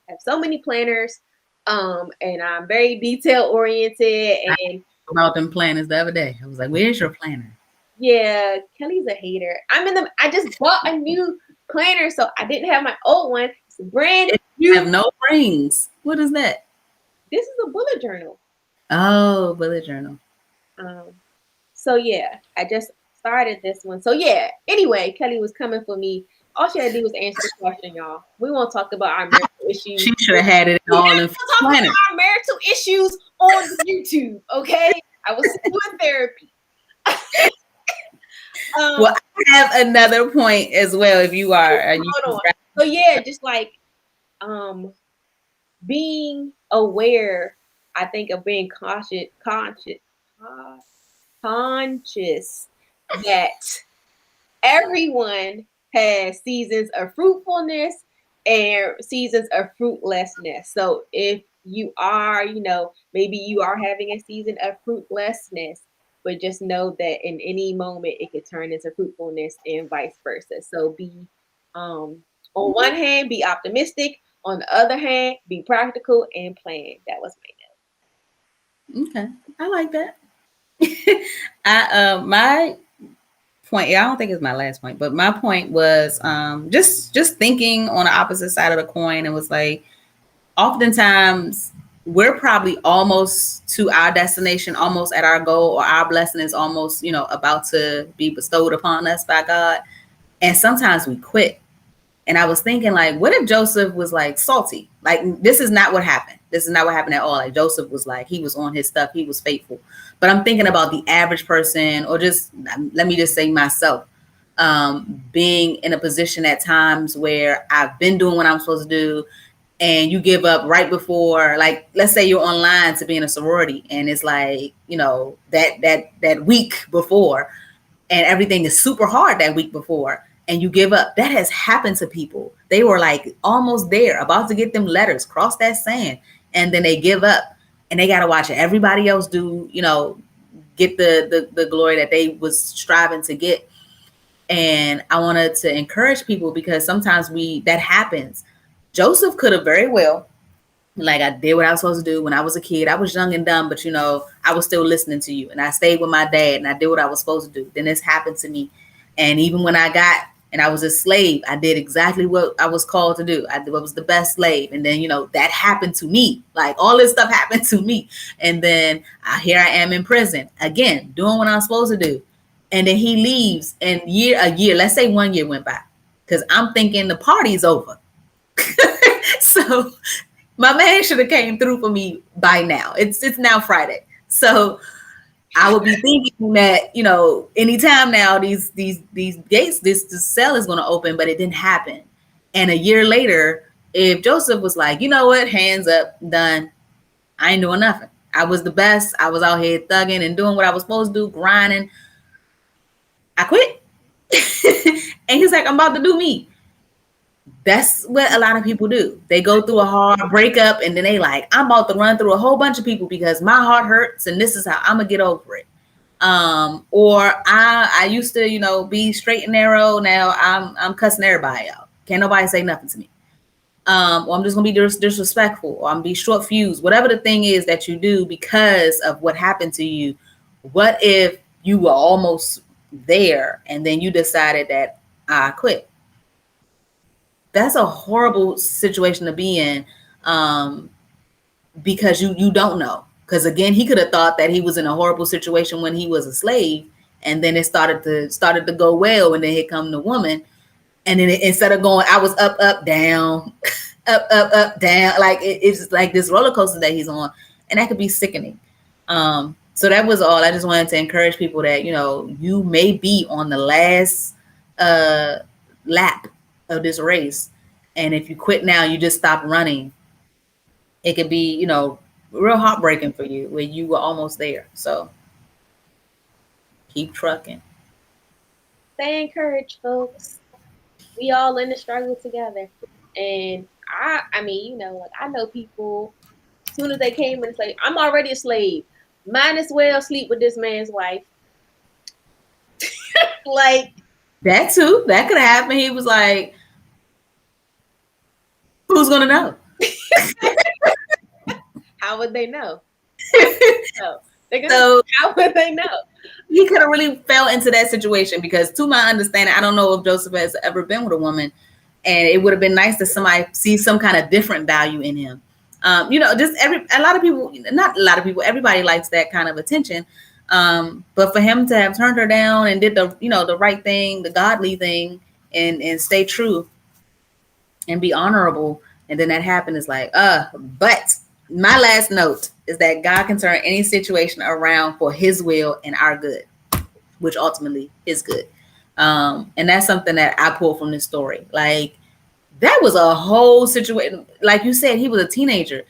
have so many planners, and I'm very detail oriented. And about them planners the other day, I was like, "Where's your planner?" Yeah, Kelly's a hater. I just bought a new planner, so I didn't have my old one. It's brand new. Have no rings. What is that? This is a bullet journal. Oh, bullet journal. So yeah, I just started this one. So yeah, anyway, Kelly was coming for me. All she had to do was answer the question, y'all. We won't talk about our marital issues. She should have had it all in talk about our marital issues on YouTube, okay? I was doing therapy. Well, I have another point as well. If you are, hold on. So yeah, just like being aware. I think of being conscious that everyone has seasons of fruitfulness and seasons of fruitlessness. So if you are, maybe you are having a season of fruitlessness, but just know that in any moment it could turn into fruitfulness and vice versa. So be on one hand, be optimistic. On the other hand, be practical and plan. That was my note. Okay, I like that. My point, I don't think it's my last point, but my point was just thinking on the opposite side of the coin. It was like, oftentimes we're probably almost to our destination, almost at our goal, or our blessing is almost, about to be bestowed upon us by God. And sometimes we quit. And I was thinking, like, what if Joseph was like salty? Like, this is not what happened. This is not what happened at all. Like, Joseph was like, he was on his stuff. He was faithful. But I'm thinking about the average person, or just, let me just say myself, being in a position at times where I've been doing what I'm supposed to do, and you give up right before, like, let's say you're online to be in a sorority, and it's like, that week before, and everything is super hard that week before, and you give up. That has happened to people. They were like almost there, about to get them letters, cross that sand, and then they give up, and they got to watch everybody else do, get the glory that they was striving to get. And I wanted to encourage people, because sometimes that happens. Joseph could have very well, like, I did what I was supposed to do when I was a kid. I was young and dumb, but I was still listening to you, and I stayed with my dad, and I did what I was supposed to do. Then this happened to me. And even when I was a slave, I did exactly what I was called to do. I was the best slave. And then, that happened to me. Like, all this stuff happened to me. And then here I am in prison again, doing what I'm supposed to do. And then he leaves, and a year, let's say 1 year went by, because I'm thinking the party's over. So my man should have came through for me by now. It's now Friday. So I would be thinking that, anytime now these gates, this cell is going to open, but it didn't happen. And a year later, if Joseph was like, you know what, hands up, done, I ain't doing nothing. I was the best. I was out here thugging and doing what I was supposed to do, grinding. I quit. And he's like, I'm about to do me. That's what a lot of people do. They go through a hard breakup, and then they like, I'm about to run through a whole bunch of people because my heart hurts, and this is how I'm gonna get over it. Or I used to, be straight and narrow. Now I'm cussing everybody out. Can't nobody say nothing to me. Or I'm just gonna be disrespectful, or I'm gonna be short fused. Whatever the thing is that you do because of what happened to you. What if you were almost there, and then you decided that I quit? That's a horrible situation to be in, because you don't know. Because again, he could have thought that he was in a horrible situation when he was a slave, and then it started to go well, and then here come the woman, and then instead of going, I was up, down, up, down, like it's like this roller coaster that he's on, and that could be sickening. So that was all. I just wanted to encourage people that you may be on the last lap of this race, and if you quit now, you just stop running, it could be real heartbreaking for you when you were almost there. So keep trucking. Stay encouraged, folks. We all in the struggle together. And I mean, like, I know people, as soon as they came and say, I'm already a slave, might as well sleep with this man's wife. Like, that too, that could happen. He was like, who's gonna know? How would they know? So how would they know? He could have really fell into that situation, because to my understanding, I don't know if Joseph has ever been with a woman, and it would have been nice to somebody see some kind of different value in him. Just a lot of people, not a lot of people, everybody likes that kind of attention. But for him to have turned her down and did the right thing, the godly thing, and stay true and be honorable, and then that happened is like, but my last note is that God can turn any situation around for his will and our good, which ultimately is good. And that's something that I pull from this story. Like, that was a whole situation. Like you said, he was a teenager.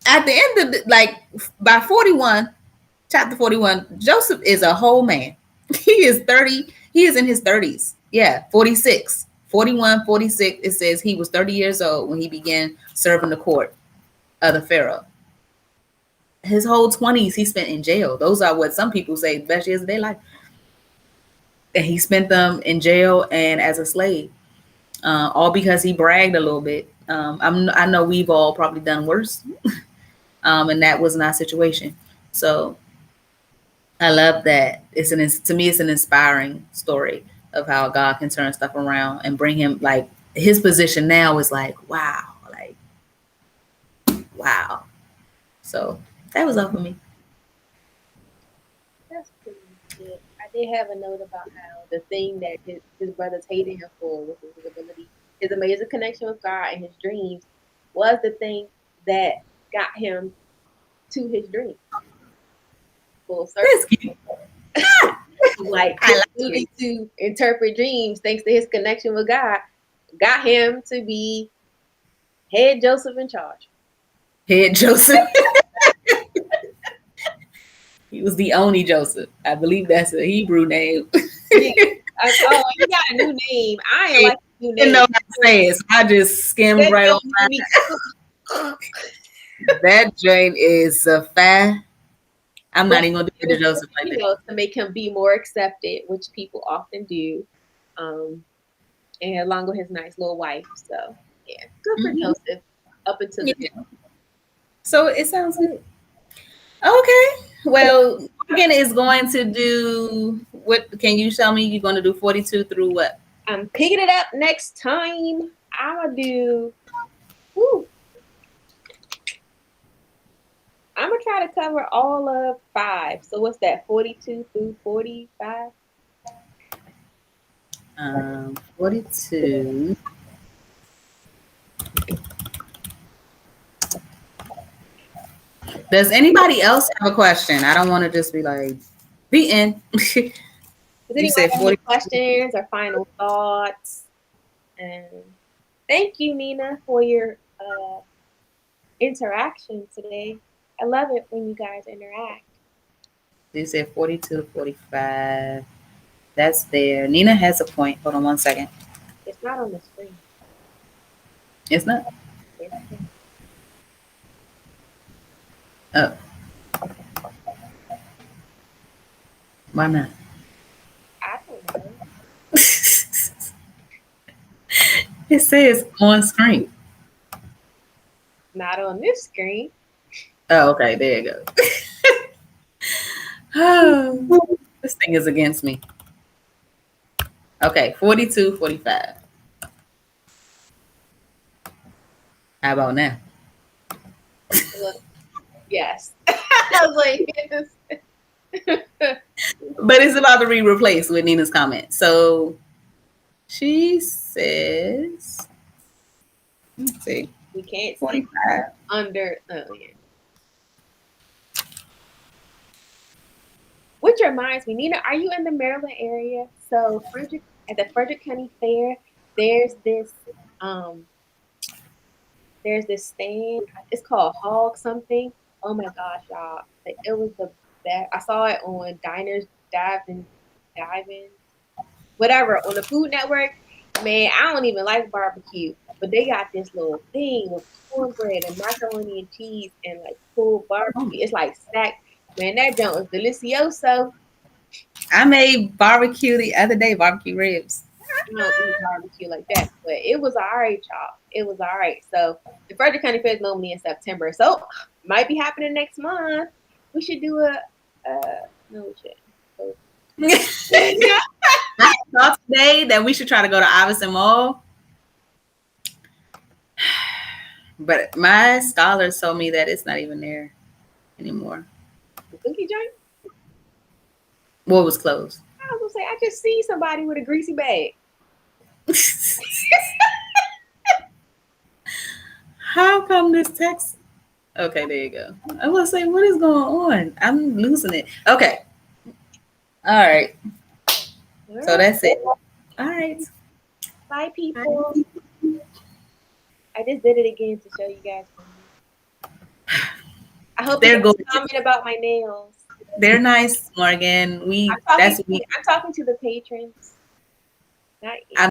At the end of by 41, chapter 41, Joseph is a whole man. He is 30. He is in his 30s. Yeah, 46, 41, 46. It says he was 30 years old when he began serving the court of the Pharaoh. His whole 20s he spent in jail. Those are what some people say the best years of their life. And he spent them in jail and as a slave. All because he bragged a little bit. I know we've all probably done worse. And that was not situation. So I love that. To me, it's an inspiring story of how God can turn stuff around and bring him, like, his position now is like, wow. So that was all for me. That's pretty good. I did have a note about how the thing that his brothers hated him for was his ability, his amazing connection with God and his dreams was the thing that got him to his dream. Full circle. Like his ability to interpret dreams, thanks to his connection with God, got him to be head Joseph in charge. Head Joseph. He was the only Joseph. I believe that's a Hebrew name. He got a new name. I ain't like a new name. Didn't know how to say it, so I just skimmed right on that. That joint is a fair. I'm not even gonna do the Joseph like that. To make him be more accepted, which people often do, and along with his nice little wife. So yeah, good for Joseph up until the end. So it sounds good. Okay. Well, Morgan is going to do what? Can you tell me you're going to do 42 through what? I'm picking it up next time. I'm gonna do. I'm gonna try to cover all of 5. So what's that? 42 through 45. 42. Does anybody else have a question? I don't want to just be like, the end. Does anyone have any questions or final thoughts? And thank you, Nina, for your interaction today. I love it when you guys interact. You said 42 to 45. That's there. Nina has a point. Hold on one second. It's not on the screen. It's not? Oh. Why not? I don't know. It says on screen. Not on this screen. Oh, okay. There you go. Oh, this thing is against me. Okay, 42, 45. How about now? Yes. I was like, but it's about to be replaced with Nina's comment. So she says, let's see. We can't 45. see under. Which reminds me, Nina, are you in the Maryland area? So at the Frederick County Fair, there's this stand. It's called Hog something. Oh my gosh, y'all! It was the best. I saw it on Diners, Diving, whatever on the Food Network. Man, I don't even like barbecue, but they got this little thing with cornbread and macaroni and cheese and like pulled barbecue. It's like stacked. Man, that junk was delicioso. I made barbecue the other day, barbecue ribs. I don't eat barbecue like that, but it was all right, y'all. It was all right. So the Frederick County Fair is normally in September, so might be happening next month. We should do no, we shouldn't. I thought today that we should try to go to Iverson Mall. But my scholars told me that it's not even there anymore. The cookie joint? What was closed? I was gonna say, I just see somebody with a greasy bag. How come this text? Okay, there you go. I was gonna say, what is going on? I'm losing it. Okay. All right. So that's it. All right. Bye, people. I just did it again to show you guys. I hope They're you good. comment about my nails. They're nice, Morgan. I'm talking to the patrons. Not